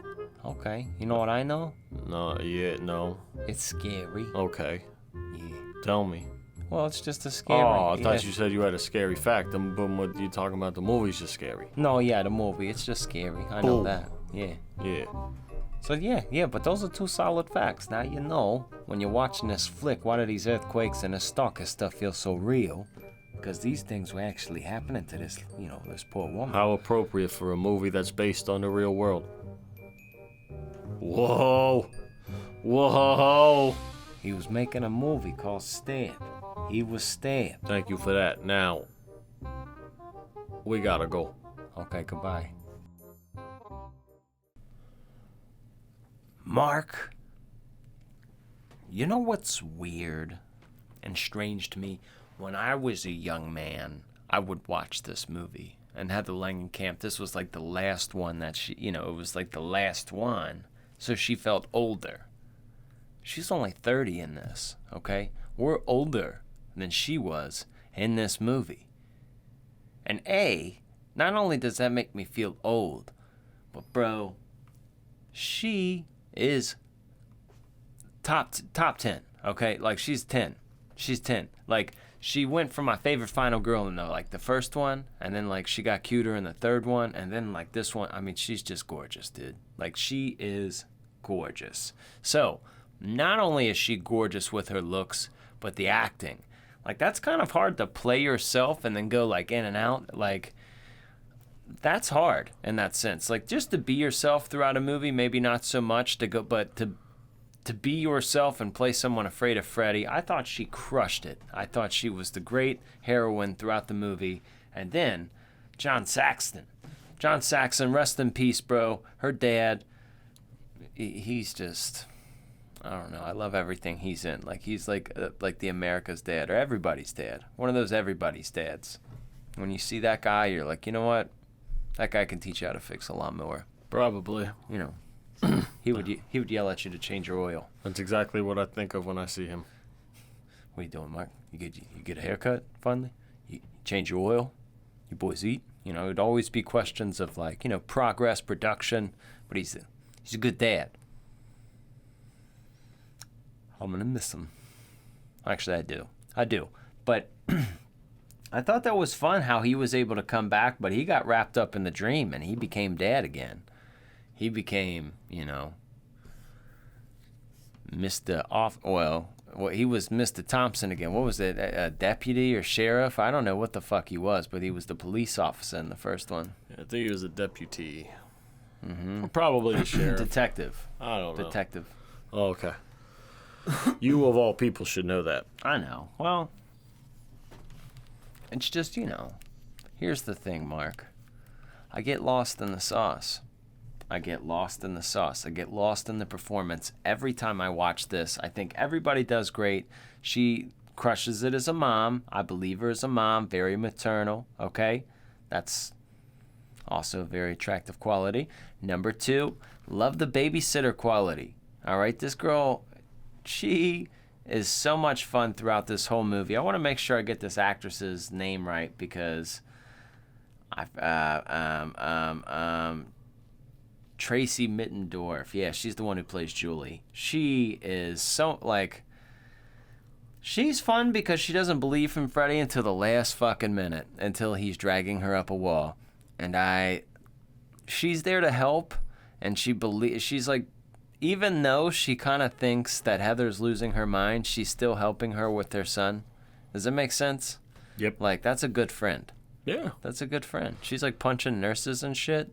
Okay. You know what I know? No. Yeah. No. It's scary. Okay. Yeah. Tell me. Well, it's just a scary. Oh, I thought you said you had a scary fact. But what you talking about? The movie's just scary. No, yeah, the movie. It's just scary. I know that. Yeah. Yeah. So yeah, but those are two solid facts. Now you know, when you're watching this flick, why do these earthquakes and this stalker stuff feel so real? Because these things were actually happening to this, this poor woman. How appropriate for a movie that's based on the real world. Whoa. Whoa. He was making a movie called Stab. He was stabbed. Thank you for that. Now, we gotta go. Okay, goodbye. Mark, you know what's weird and strange to me? When I was a young man, I would watch this movie. And Heather Langenkamp, this was like the last one that she, it was like the last one. So she felt older. She's only 30 in this, okay? We're older than she was in this movie. And not only does that make me feel old, but bro, she is top 10, okay? Like, she's 10. She's 10. Like, she went from my favorite final girl in the first one, and then like she got cuter in the third one, and then like this one. I mean, she's just gorgeous, dude. Like, she is gorgeous. So not only is she gorgeous with her looks, but the acting. Like, that's kind of hard to play yourself and then go like in and out. Like, that's hard in that sense. Like, just to be yourself throughout a movie, maybe not so much to go, but to be yourself and play someone afraid of Freddy. I thought she crushed it. I thought she was the great heroine throughout the movie. And then John Saxon, rest in peace, bro. Her dad, he's just, I don't know. I love everything he's in. Like, he's like the America's dad, or everybody's dad. One of those everybody's dads. When you see that guy, you're like, you know what? That guy can teach you how to fix a lawnmower. Probably. He would yell at you to change your oil. That's exactly what I think of when I see him. What are you doing, Mark? You get a haircut finally? You change your oil? You boys eat? It'd always be questions of like, progress, production. But he's a good dad. I'm gonna miss him. Actually, I do. But I thought that was fun how he was able to come back, but he got wrapped up in the dream and he became dad again. He became, Mr. He was Mr. Thompson again. What was it, a deputy or sheriff? I don't know what the fuck he was, but he was the police officer in the first one. I think he was a deputy. Mm-hmm. Or probably the sheriff. Detective. I don't know. Detective. Oh, okay. You, of all people, should know that. I know. Well, it's just, here's the thing, Mark. I get lost in the sauce. I get lost in the sauce. I get lost in the performance. Every time I watch this, I think everybody does great. She crushes it as a mom. I believe her as a mom. Very maternal, okay? That's also a very attractive quality. Number 2, love the babysitter quality. All right, this girl, she is so much fun throughout this whole movie. I want to make sure I get this actress's name right because Tracy Mittendorf. Yeah, she's the one who plays Julie. She is so, she's fun because she doesn't believe in Freddy until the last fucking minute, until he's dragging her up a wall. And she's there to help, and she's like, even though she kind of thinks that Heather's losing her mind, she's still helping her with their son. Does that make sense? Yep. That's a good friend. Yeah. That's a good friend. She's punching nurses and shit.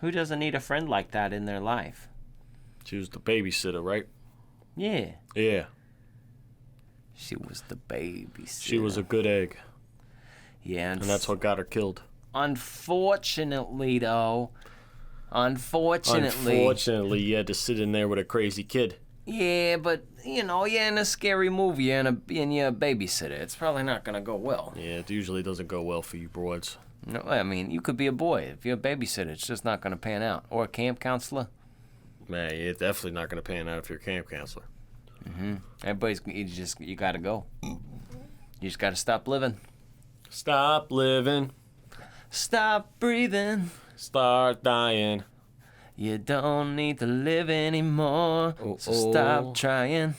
Who doesn't need a friend like that in their life? She was the babysitter, right? Yeah. Yeah. She was the babysitter. She was a good egg. Yeah. And that's what got her killed. Unfortunately, though. Unfortunately, you had to sit in there with a crazy kid. Yeah, but, you're in a scary movie and you're a babysitter. It's probably not going to go well. Yeah, it usually doesn't go well for you broads. No, I mean, you could be a boy. If you're a babysitter, it's just not going to pan out. Or a camp counselor. Man, it's definitely not going to pan out if you're a camp counselor. Mm-hmm. You got to go. You just got to stop living. Stop living. Stop breathing. Start dying. You don't need to live anymore, so stop trying.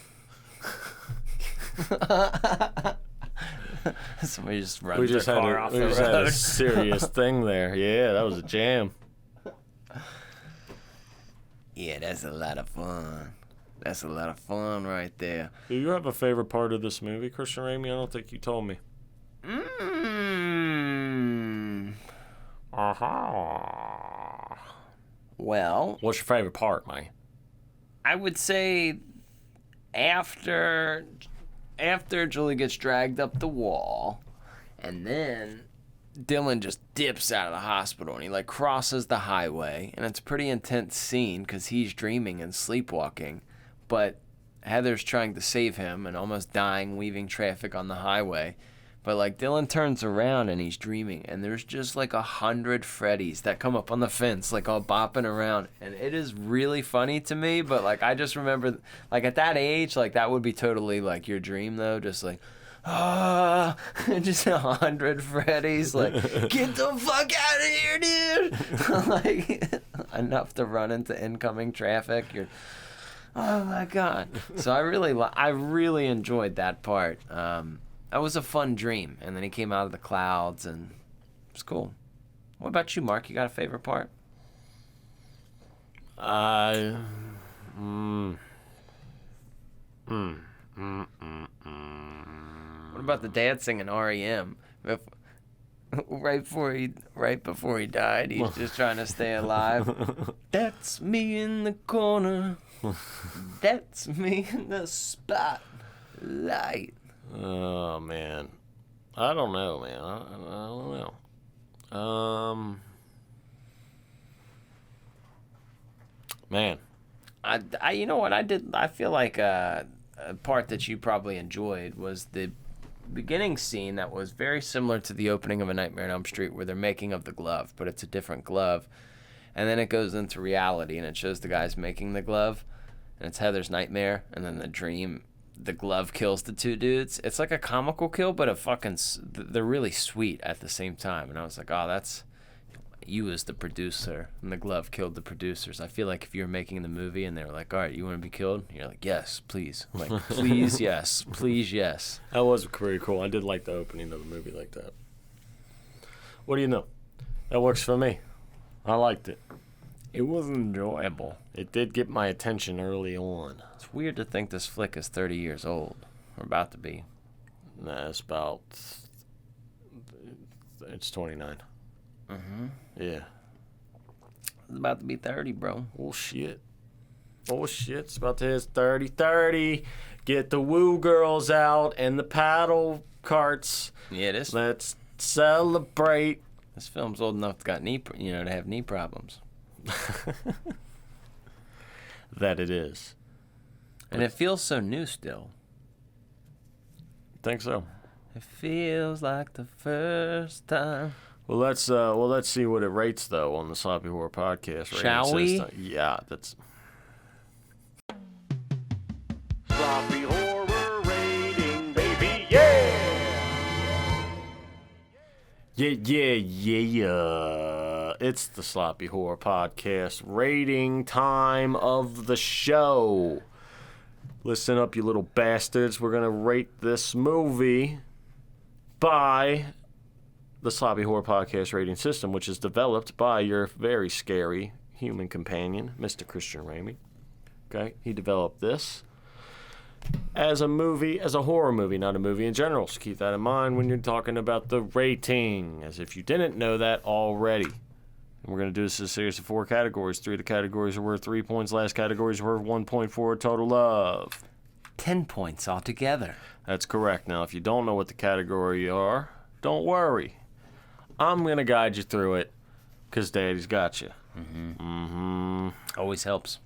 Somebody just runs their car off the road. We just had a serious thing there. Yeah, that was a jam. Yeah, that's a lot of fun. That's a lot of fun right there. Do you have a favorite part of this movie, Christian Ramey? I don't think you told me. Well, what's your favorite part, man? I would say after Julie gets dragged up the wall, and then Dylan just dips out of the hospital, and he crosses the highway, and it's a pretty intense scene because he's dreaming and sleepwalking, but Heather's trying to save him and almost dying, weaving traffic on the highway. But Dylan turns around and he's dreaming, and there's just 100 Freddys that come up on the fence, all bopping around, and it is really funny to me. But I just remember, at that age, that would be totally your dream though, just just 100 Freddys, get the fuck out of here, dude! Enough to run into incoming traffic. Oh my god! So I really enjoyed that part. That was a fun dream, and then he came out of the clouds, and it was cool. What about you, Mark? You got a favorite part? What about the dad singing REM? Right before he died, he's just trying to stay alive. That's me in the corner. That's me in the spotlight. Oh, man. I don't know, man. I don't know. Man. You know what I did? I feel like a part that you probably enjoyed was the beginning scene that was very similar to the opening of A Nightmare on Elm Street, where they're making of the glove, but it's a different glove. And then it goes into reality, and it shows the guys making the glove, and it's Heather's nightmare, and then the dream, the glove kills the two dudes. It's like a comical kill, but they're really sweet at the same time. And I was like, oh, that's you as the producer, and the glove killed the producers. I feel like if you were making the movie and they were like, all right, you want to be killed? And you're like, yes, please. I'm like, please, yes. Please, yes. That was pretty cool. I did like the opening of the movie like that. What do you know? That works for me. I liked it. It was enjoyable. It did get my attention early on. It's weird to think this flick is 30 years old. Or about to be. Nah, it's about... It's 29. Mm-hmm. Yeah. It's about to be 30, bro. Oh, shit. Oh, shit. It's about to hit 30-30. Get the woo girls out and the paddle carts. Yeah, it is. Let's celebrate. This film's old enough to have knee problems. That it is. And it feels so new still. Think so. It feels like the first time. Well, let's see what it rates though on the Sloppy Horror Podcast. Shall we? Yeah, that's. Sloppy horror rating, baby, yeah! Yeah. It's the Sloppy Horror Podcast rating time of the show. Listen up, you little bastards. We're going to rate this movie by the Sloppy Horror Podcast rating system, which is developed by your very scary human companion, Mr. Christian Ramey. Okay? He developed this as a movie, as a horror movie, not a movie in general. So keep that in mind when you're talking about the rating, as if you didn't know that already. And we're going to do this as a series of 4 categories. 3 of the categories are worth 3 points. Last categories are worth 1 point for a total of 10 points altogether. That's correct. Now, if you don't know what the category are, don't worry. I'm going to guide you through it, because Daddy's got you. Always helps.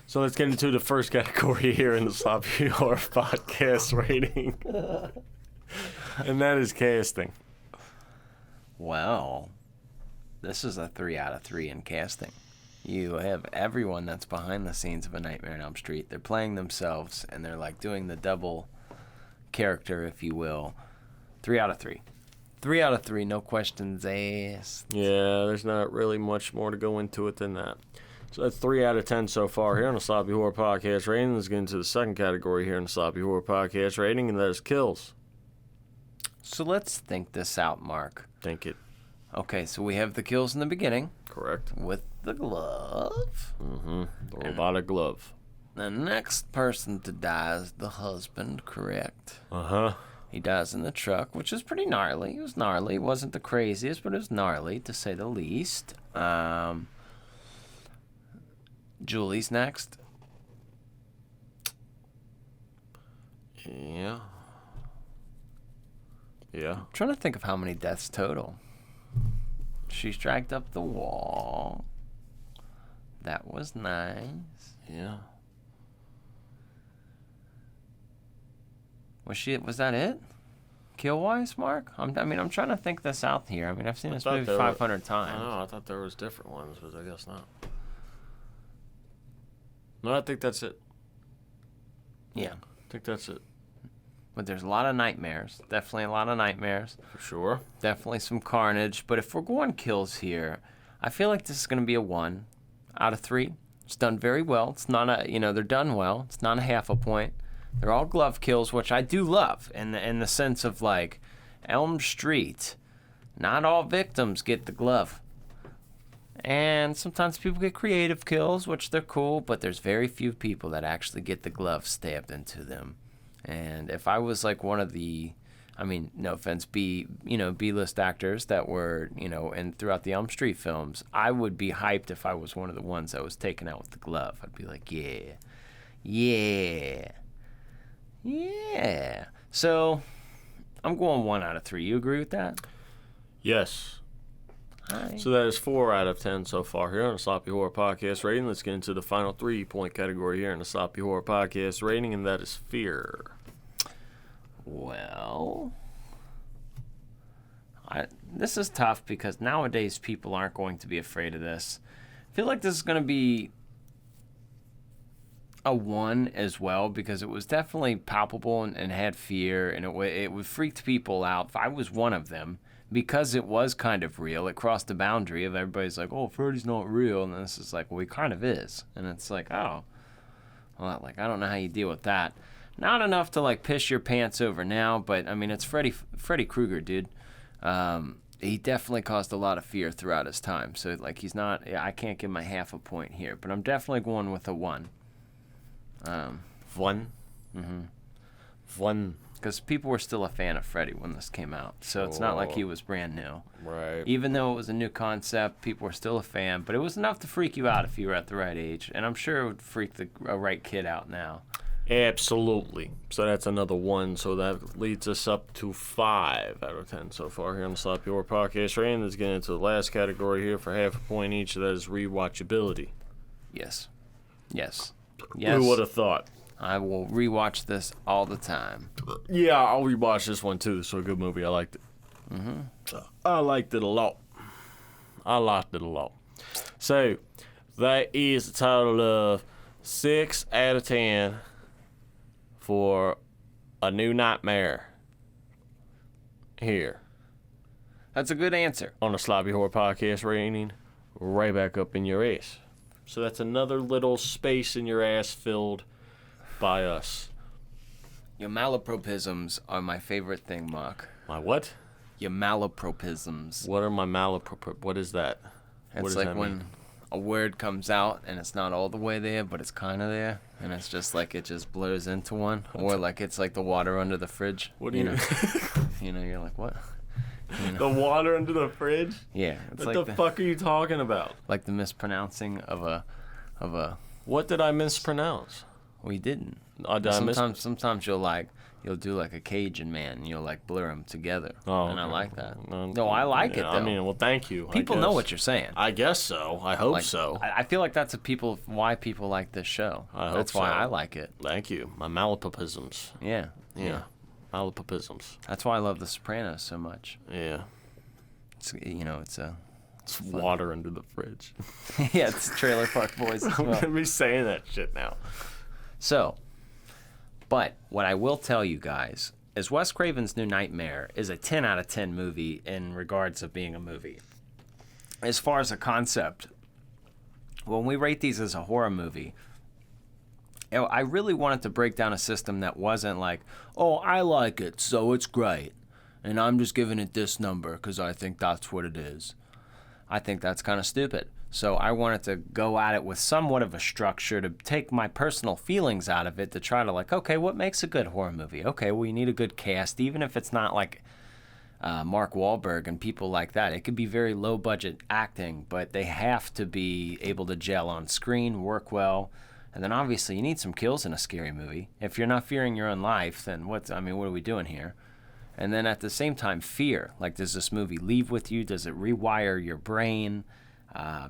So let's get into the first category here in the Sloppy Horror Podcast rating. And that is casting. Well, this is a 3 out of 3 in casting. You have everyone that's behind the scenes of A Nightmare on Elm Street. They're playing themselves, and they're like doing the double character, if you will. 3 out of 3. 3 out of 3, no questions asked. Yeah, there's not really much more to go into it than that. So that's 3 out of 10 so far here on the Sloppy Horror Podcast rating. Let's get into the second category here in the Sloppy Horror Podcast rating, and that is kills. So let's think this out, Mark. Think it. Okay, so we have the kills in the beginning Correct. with the glove. The robotic glove. The next person to die is the husband, correct? Uh-huh. He dies in the truck, which is pretty gnarly. It was gnarly. It wasn't the craziest, but it was gnarly, to say the least. Julie's next. Yeah. Yeah. I'm trying to think of how many deaths total. She's dragged up the wall. That was nice. Yeah. Was that it? Kill-wise, Mark? I'm trying to think this out here. I mean, I've seen this movie 500 times. I know. I thought there was different ones, but I guess not. No, I think that's it. Yeah. I think that's it. But there's a lot of nightmares. Definitely a lot of nightmares. For sure. Definitely some carnage. But if we're going kills here, I feel like this is going to be a 1 out of 3. It's done very well. It's not they're done well. It's not a half a point. They're all glove kills, which I do love in the sense of, like, Elm Street. Not all victims get the glove. And sometimes people get creative kills, which they're cool, but there's very few people that actually get the glove stabbed into them. And if I was like one of the, no offense, B-list actors that were, throughout the Elm Street films, I would be hyped if I was one of the ones that was taken out with the glove. I'd be like, yeah. So I'm going 1 out of 3. You agree with that? Yes. Hi. So that is 4 out of 10 so far here on the Sloppy Horror Podcast rating. Let's get into the final 3-point category here in the Sloppy Horror Podcast rating, and that is fear. Well, this is tough because nowadays people aren't going to be afraid of this. I feel like this is going to be a 1 as well because it was definitely palpable and had fear, and it freaked people out. I was one of them. Because it was kind of real, it crossed the boundary of everybody's like, oh, Freddy's not real. And this is like, well, he kind of is. And it's like, oh. Well, like, I don't know how you deal with that. Not enough to, like, piss your pants over now, but, it's Freddy Krueger, dude. He definitely caused a lot of fear throughout his time. So, like, I can't give him a half a point here. But I'm definitely going with a 1. 1? 1. Because people were still a fan of Freddy when this came out. So it's not like he was brand new. Right. Even though it was a new concept, people were still a fan. But it was enough to freak you out if you were at the right age. And I'm sure it would freak a right kid out now. Absolutely. So that's another 1. So that leads us up to 5 out of 10 so far here on the Sloppy Horror Podcast. Rain, let's get into the last category here for half a point each. That is rewatchability. Yes. Yes. Who would have thought? I will rewatch this all the time. Yeah, I'll rewatch this one too. So a good movie. I liked it. Mm-hmm. I liked it a lot. So that is a total of 6 out of 10 for A New Nightmare here That's a good answer. on the Sloppy Horror Podcast rating. Right back up in your ass. So that's another little space in your ass filled by us. Your malapropisms are my favorite thing, Mark. My what? Your malapropisms. What are my what is that? What It's does like that when mean? a word comes out and it's not all the way there, but it's kind of there, and it's just like it just blurs into one, or like it's like the water under the fridge. What do you know? You know, you're like, what? You know? The water under the fridge? Yeah, it's What like the fuck are you talking about? like the mispronouncing of a. What did I mispronounce? We didn't. Did I miss- Sometimes you'll do like a Cajun man, and you'll like blur them together. Oh, and I okay. like that. No, I like it though. I mean, well, thank you. People know what you're saying. I guess so. I hope Like, so. I feel like that's I why people like this show. hope That's why so. I like it. Thank you. My malapropisms. Yeah. Yeah. Malapropisms. That's why I love The Sopranos so much. Yeah. It's it's a It's water under the fridge. yeah, it's Trailer Park Boys as I'm well. gonna be saying that shit now. So, but what I will tell you guys is Wes Craven's New Nightmare is a 10 out of 10 movie in regards of being a movie. As far as a concept, when we rate these as a horror movie, I really wanted to break down a system that wasn't like, oh, I like it, so it's great, and I'm just giving it this number because I think that's what it is. I think that's kind of stupid. So I wanted to go at it with somewhat of a structure to take my personal feelings out of it to try to like, okay, what makes a good horror movie? Okay, well, you need a good cast, even if it's not like Mark Wahlberg and people like that. It could be very low budget acting, but they have to be able to gel on screen, work well. And then obviously you need some kills in a scary movie. If you're not fearing your own life, then what are we doing here? And then at the same time, fear. Like, does this movie leave with you? Does it rewire your brain?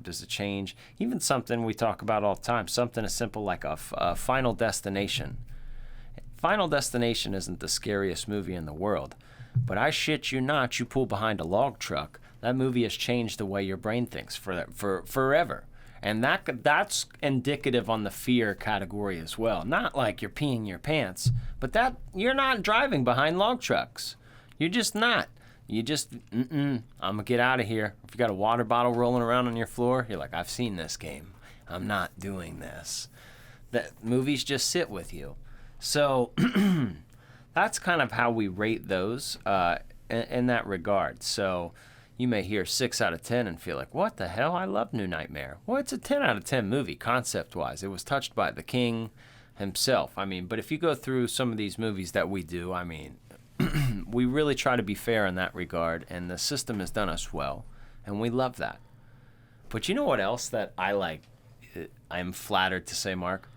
Does it change? Even something we talk about all the time, something as simple like a Final Destination. Final Destination isn't the scariest movie in the world, but I shit you not, you pull behind a log truck, that movie has changed the way your brain thinks for forever. And that's indicative on the fear category as well. Not like you're peeing your pants, but that you're not driving behind log trucks. You're just not. You just, I'm going to get out of here. If you got a water bottle rolling around on your floor, you're like, I've seen this game. I'm not doing this. That movies just sit with you. So that's kind of how we rate those in that regard. So you may hear 6 out of 10 and feel like, what the hell? I love New Nightmare. Well, it's a 10 out of 10 movie concept-wise. It was touched by the king himself. But if you go through some of these movies that we do, we really try to be fair in that regard, and the system has done us well, and we love that. But you know what else that I like? I'm flattered to say, Mark?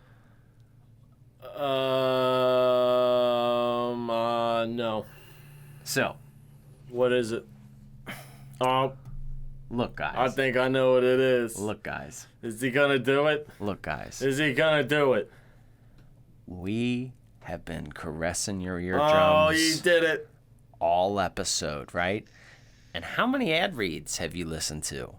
No. So, What is it? look, guys. I think I know what it is. Look, guys. Is he gonna do it? Look, guys. Is he gonna do it? We have been caressing your Oh, eardrums he did it. all episode, right? And how many ad reads have you listened to?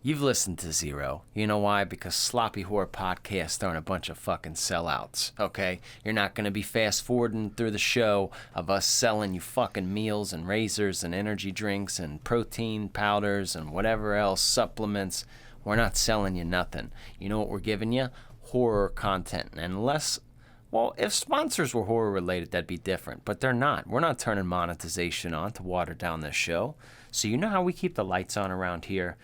You've listened to 0. You know why? Because Sloppy Horror Podcasts aren't a bunch of fucking sellouts, okay? You're not going to be fast-forwarding through the show of us selling you fucking meals and razors and energy drinks and protein powders and whatever else, supplements. We're not selling you nothing. You know what we're giving you? Horror content. And unless, well, if sponsors were horror-related, that'd be different. But they're not. We're not turning monetization on to water down this show. So you know how we keep the lights on around here?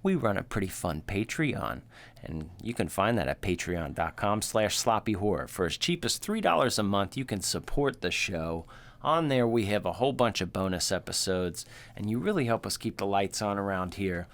we run a pretty fun Patreon, and you can find that at patreon.com/sloppyhorror. For as cheap as $3 a month, you can support the show. On there, we have a whole bunch of bonus episodes, and you really help us keep the lights on around here.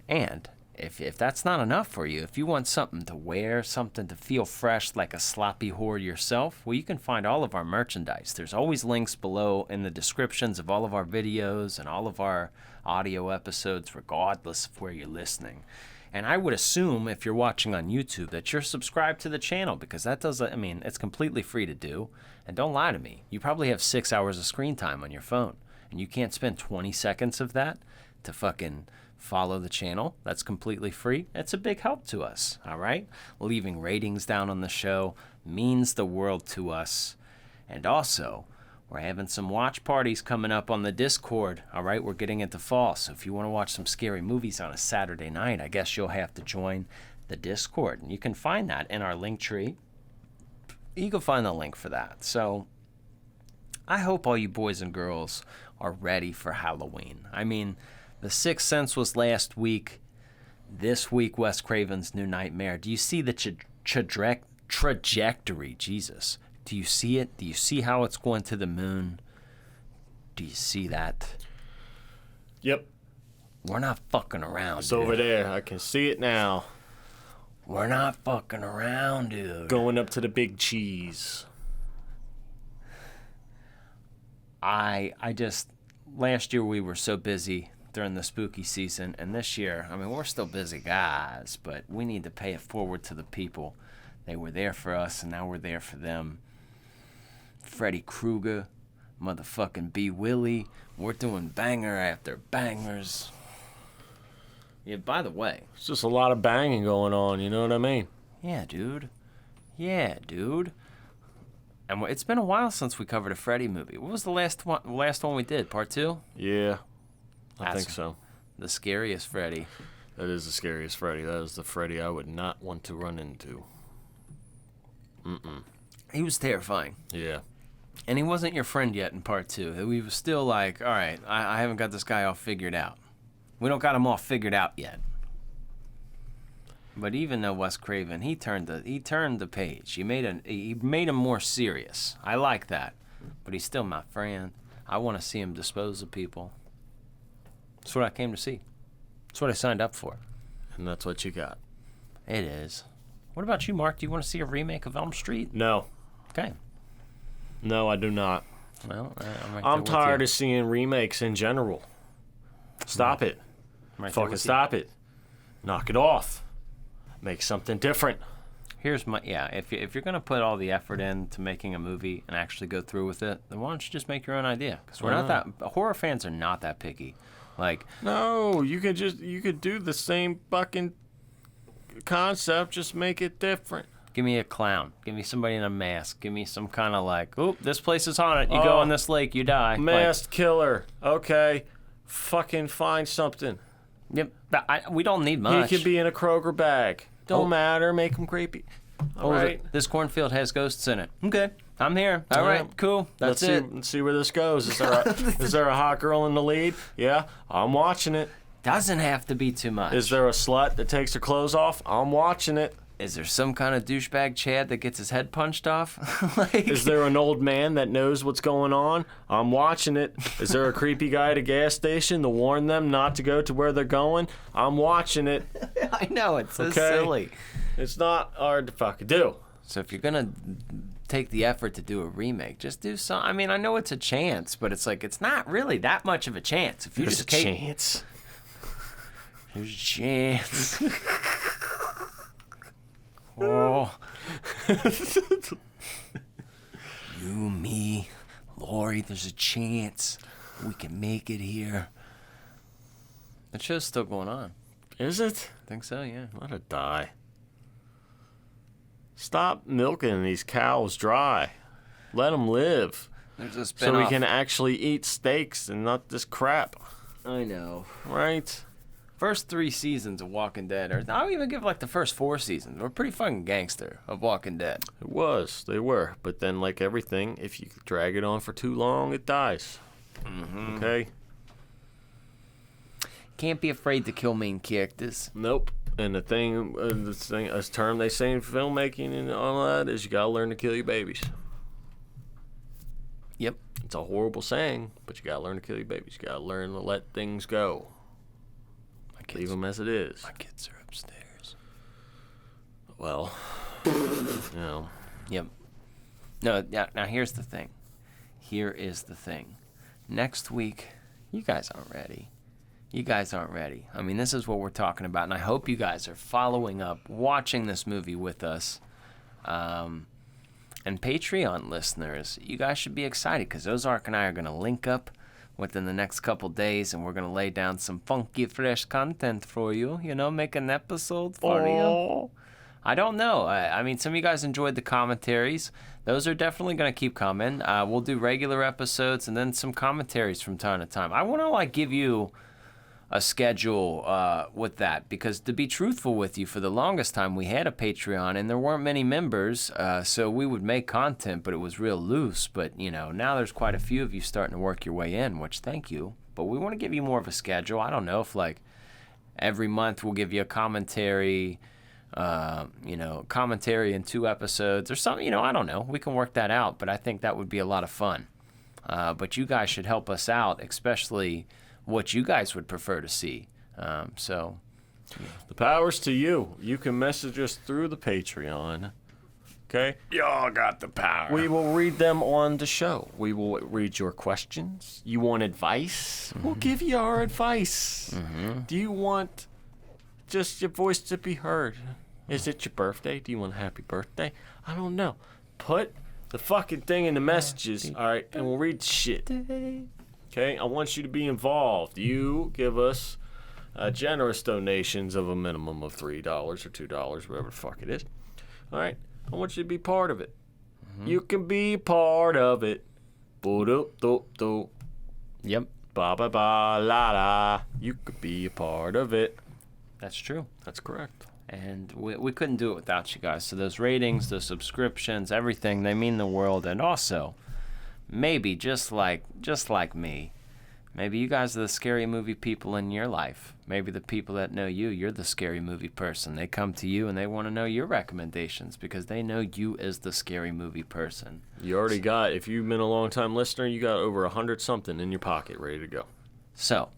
And if that's not enough for you, if you want something to wear, something to feel fresh like a sloppy whore yourself, well, you can find all of our merchandise. There's always links below in the descriptions of all of our videos and all of our audio episodes, regardless of where you're listening. And I would assume if you're watching on YouTube that you're subscribed to the channel, because that doesn't, I mean, it's completely free to do. And don't lie to me. You probably have 6 hours of screen time on your phone, and you can't spend 20 seconds of that to fucking follow the channel. That's completely free. It's a big help to us, all right? Leaving ratings down on the show means the world to us. And also, we're having some watch parties coming up on the Discord, all right? We're getting into fall, so if you want to watch some scary movies on a Saturday night, I guess you'll have to join the Discord. And you can find that in our link tree. You can find the link for that. So I hope all you boys and girls are ready for Halloween. I mean, The Sixth Sense was last week. This week, Wes Craven's New Nightmare. Do you see the trajectory? Jesus. Do you see it? Do you see how it's going to the moon? Do you see that? Yep. We're not fucking around, It's dude. over there. I can see it now. We're not fucking around, dude. Going up to the big cheese. I just, last year we were so busy during the spooky season, and this year, I mean, we're still busy guys, but we need to pay it forward to the people. They were there for us, and now we're there for them. Freddy Krueger, motherfucking B. Willie, we're doing banger after bangers. Yeah, by the way. It's just a lot of banging going on, you know what I mean? Yeah, dude. And it's been a while since we covered a Freddy movie. What was the last one we did? Part 2? Yeah, I That's think so. The scariest Freddy. That is the scariest Freddy. That is the Freddy I would not want to run into. He was terrifying. Yeah. And he wasn't your friend yet in Part 2. We were still like, all right, I haven't got this guy all figured out. We don't got him all figured out yet. But even though Wes Craven, he turned the page. He made him more serious. I like that. But he's still my friend. I want to see him dispose of people. That's what I came to see. That's what I signed up for. And that's what you got. It is. What about you, Mark? Do you want to see a remake of Elm Street? No. Okay. No, I do not. Well, I'm tired of seeing remakes in general. Stop it. Fucking stop it. Knock it off. Make something different. Here's my if you're gonna put all the effort into making a movie and actually go through with it, then why don't you just make your own idea? Because we're not that horror fans are not that picky. Like, no, you could do the same fucking concept, just make it different. give me a clown, give me somebody in a mask, give me some kind of like, oh, this place is haunted. You go on this lake, you die. Masked killer. Okay, fucking find something. Yep, we don't need much. He could be in a Kroger bag. Don't matter. Make him creepy. All right. This cornfield has ghosts in it. Okay, I'm here. All right, cool. That's it. Let's see where this goes. Is there a hot girl in the lead? Yeah, I'm watching it. Doesn't have to be too much. Is there a slut that takes her clothes off? I'm watching it. Is there some kind of douchebag Chad that gets his head punched off? Is there an old man that knows what's going on? I'm watching it. Is there a creepy guy at a gas station to warn them not to go to where they're going? I'm watching it. I know, it's so silly. It's not hard to fucking do. So if you're going to take the effort to do a remake, just do some. I mean, I know it's a chance, but it's like, it's not really that much of a chance. If you There's a chance. There's a chance. Oh. You, me, Lori, there's a chance we can make it here. That show's still going on. Is it? I think so, yeah. Let it die. Stop milking these cows dry. Let them live. There's a spinoff. So we can actually eat steaks and not this crap. I know. Right? First 3 seasons of Walking Dead, or I'll even give like the first 4 seasons, were pretty fucking gangster of Walking Dead. It was. They were. But then, like everything, if you drag it on for too long, it dies. Okay? Can't be afraid to kill main characters. Nope. And the thing, a term they say in filmmaking and all that is you gotta learn to kill your babies. Yep. It's a horrible saying, but you gotta learn to kill your babies. You gotta learn to let things go. Leave them as it is. My kids are upstairs. Well, Yep. No, now here's the thing. Here is the thing. Next week, you guys aren't ready. You guys aren't ready. I mean, this is what we're talking about, and I hope you guys are following up, watching this movie with us. And Patreon listeners, you guys should be excited because Ozark and I are going to link up within the next couple days, and we're going to lay down some funky, fresh content for you. You know, make an episode for you. I don't know. I mean, some of you guys enjoyed the commentaries. Those are definitely going to keep coming. We'll do regular episodes and then some commentaries from time to time. I want to, give you a schedule with that because to be truthful with you, for the longest time we had a Patreon and there weren't many members, so we would make content, but it was real loose. But, now there's quite a few of you starting to work your way in, which thank you. But we want to give you more of a schedule. I don't know if, every month we'll give you a commentary, commentary in 2 episodes or something. I don't know. We can work that out, but I think that would be a lot of fun. But you guys should help us out, especially what you guys would prefer to see. The power's to you. You can message us through the Patreon. Okay? Y'all got the power. We will read them on the show. We will read your questions. You want advice? We'll give you our advice. Do you want just your voice to be heard? Is it your birthday? Do you want a happy birthday? I don't know. Put the fucking thing in the messages, all right, and we'll read the shit. Okay? I want you to be involved. You give us generous donations of a minimum of $3 or $2, whatever the fuck it is. All right? I want you to be part of it. You can be part of it. Boo-doo-doo-doo. Yep. Ba-ba-ba-la-la. You could be a part of it. That's true. That's correct. And we couldn't do it without you guys. So those ratings, those subscriptions, everything, they mean the world. And also, maybe just like me, maybe you guys are the scary movie people in your life. Maybe the people that know you, you're the scary movie person. They come to you and they want to know your recommendations because they know you as the scary movie person. You already got, if you've been a long time listener, you got over 100 something in your pocket ready to go. So,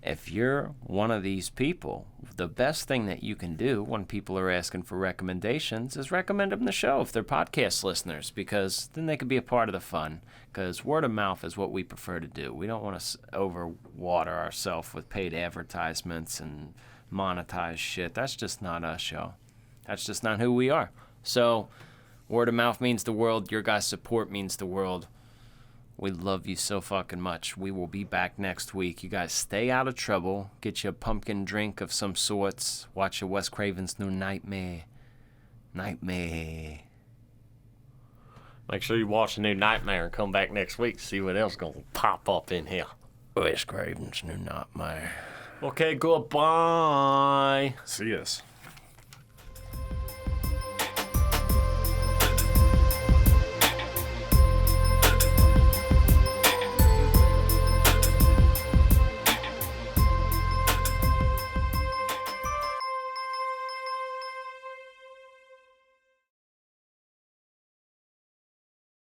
if you're one of these people, the best thing that you can do when people are asking for recommendations is recommend them the show if they're podcast listeners, because then they could be a part of the fun. Because word of mouth is what we prefer to do. We don't want to overwater ourselves with paid advertisements and monetized shit. That's just not us, y'all. That's just not who we are. So, word of mouth means the world. Your guys' support means the world. We love you so fucking much. We will be back next week. You guys stay out of trouble. Get you a pumpkin drink of some sorts. Watch your Wes Craven's new Nightmare. Make sure you watch the new Nightmare and come back next week to see what else going to pop up in here. Wes Craven's new Nightmare. Okay, goodbye. See us.